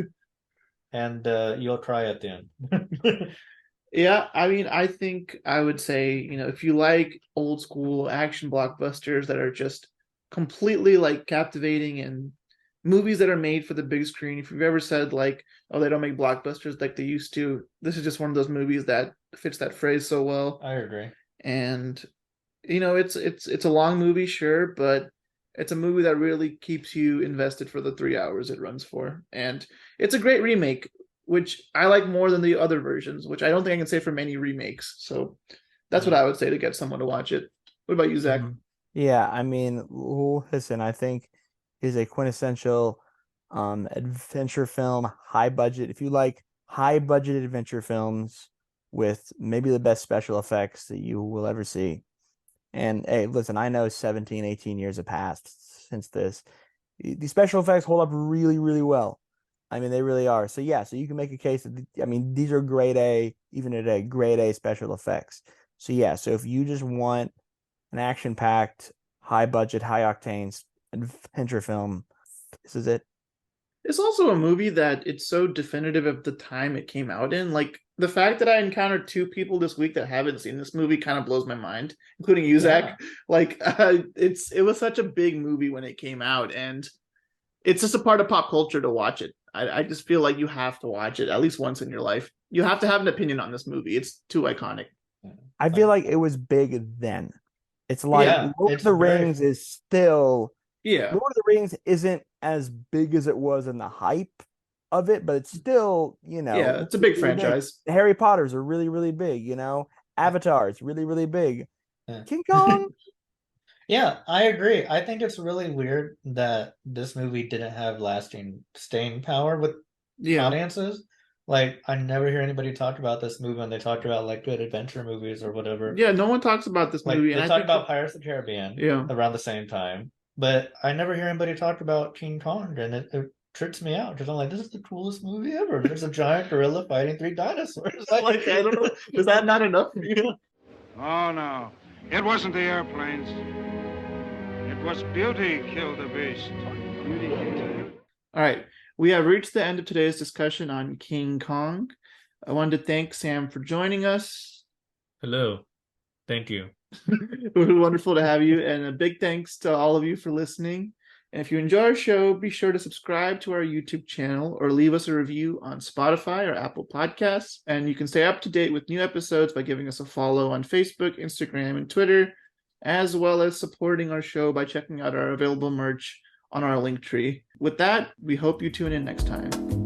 And you'll cry at the end. Yeah, I mean, I think I would say, if you like old school action blockbusters that are just completely like captivating and movies that are made for the big screen, if you've ever said like, oh, they don't make blockbusters like they used to, this is just one of those movies that fits that phrase so well. I agree. And it's a long movie, sure, but it's a movie that really keeps you invested for the 3 hours it runs for. And it's a great remake, which I like more than the other versions, which I don't think I can say for many remakes. So that's what I would say to get someone to watch it. What about you, Zach? Yeah, I mean, listen, I think is a quintessential adventure film, high budget. If you like high budget adventure films with maybe the best special effects that you will ever see. And hey, listen, I know 17, 18 years have passed since this. The special effects hold up really, really well. I mean, they really are. So yeah, so you can make a case that, I mean, these are grade A, even today, grade A special effects. So yeah, so if you just want an action-packed, high-budget, high-octane adventure film, this is it. It's also a movie that it's so definitive of the time it came out in. Like, the fact that I encountered 2 people this week that haven't seen this movie kind of blows my mind, including you, Zach. Like, it was such a big movie when it came out, and it's just a part of pop culture to watch it. I just feel like you have to watch it at least once in your life. You have to have an opinion on this movie. It's too iconic. I feel like it was big then. It's like Lord of the Rings is still... Yeah. Lord of the Rings isn't as big as it was in the hype of it, but it's still, Yeah, it's a big franchise. Big. Harry Potter's are really, really big, Avatar is really, really big. King Kong... Yeah, I agree. I think it's really weird that this movie didn't have lasting staying power with audiences. Like, I never hear anybody talk about this movie when they talk about like good adventure movies or whatever. Yeah, no one talks about this movie. They talk about Pirates of the Caribbean around the same time, but I never hear anybody talk about King Kong, and it trips me out because I'm like, this is the coolest movie ever. There's a giant gorilla fighting 3 dinosaurs. Like, I don't know. Is that not enough for you? Oh no, it wasn't the airplanes. It was beauty killed the beast. All right. We have reached the end of today's discussion on King Kong. I wanted to thank Sam for joining us. Hello. Thank you. It was wonderful to have you. And a big thanks to all of you for listening. And if you enjoy our show, be sure to subscribe to our YouTube channel or leave us a review on Spotify or Apple Podcasts. And you can stay up to date with new episodes by giving us a follow on Facebook, Instagram, and Twitter, as well as supporting our show by checking out our available merch on our Linktree. With that, we hope you tune in next time.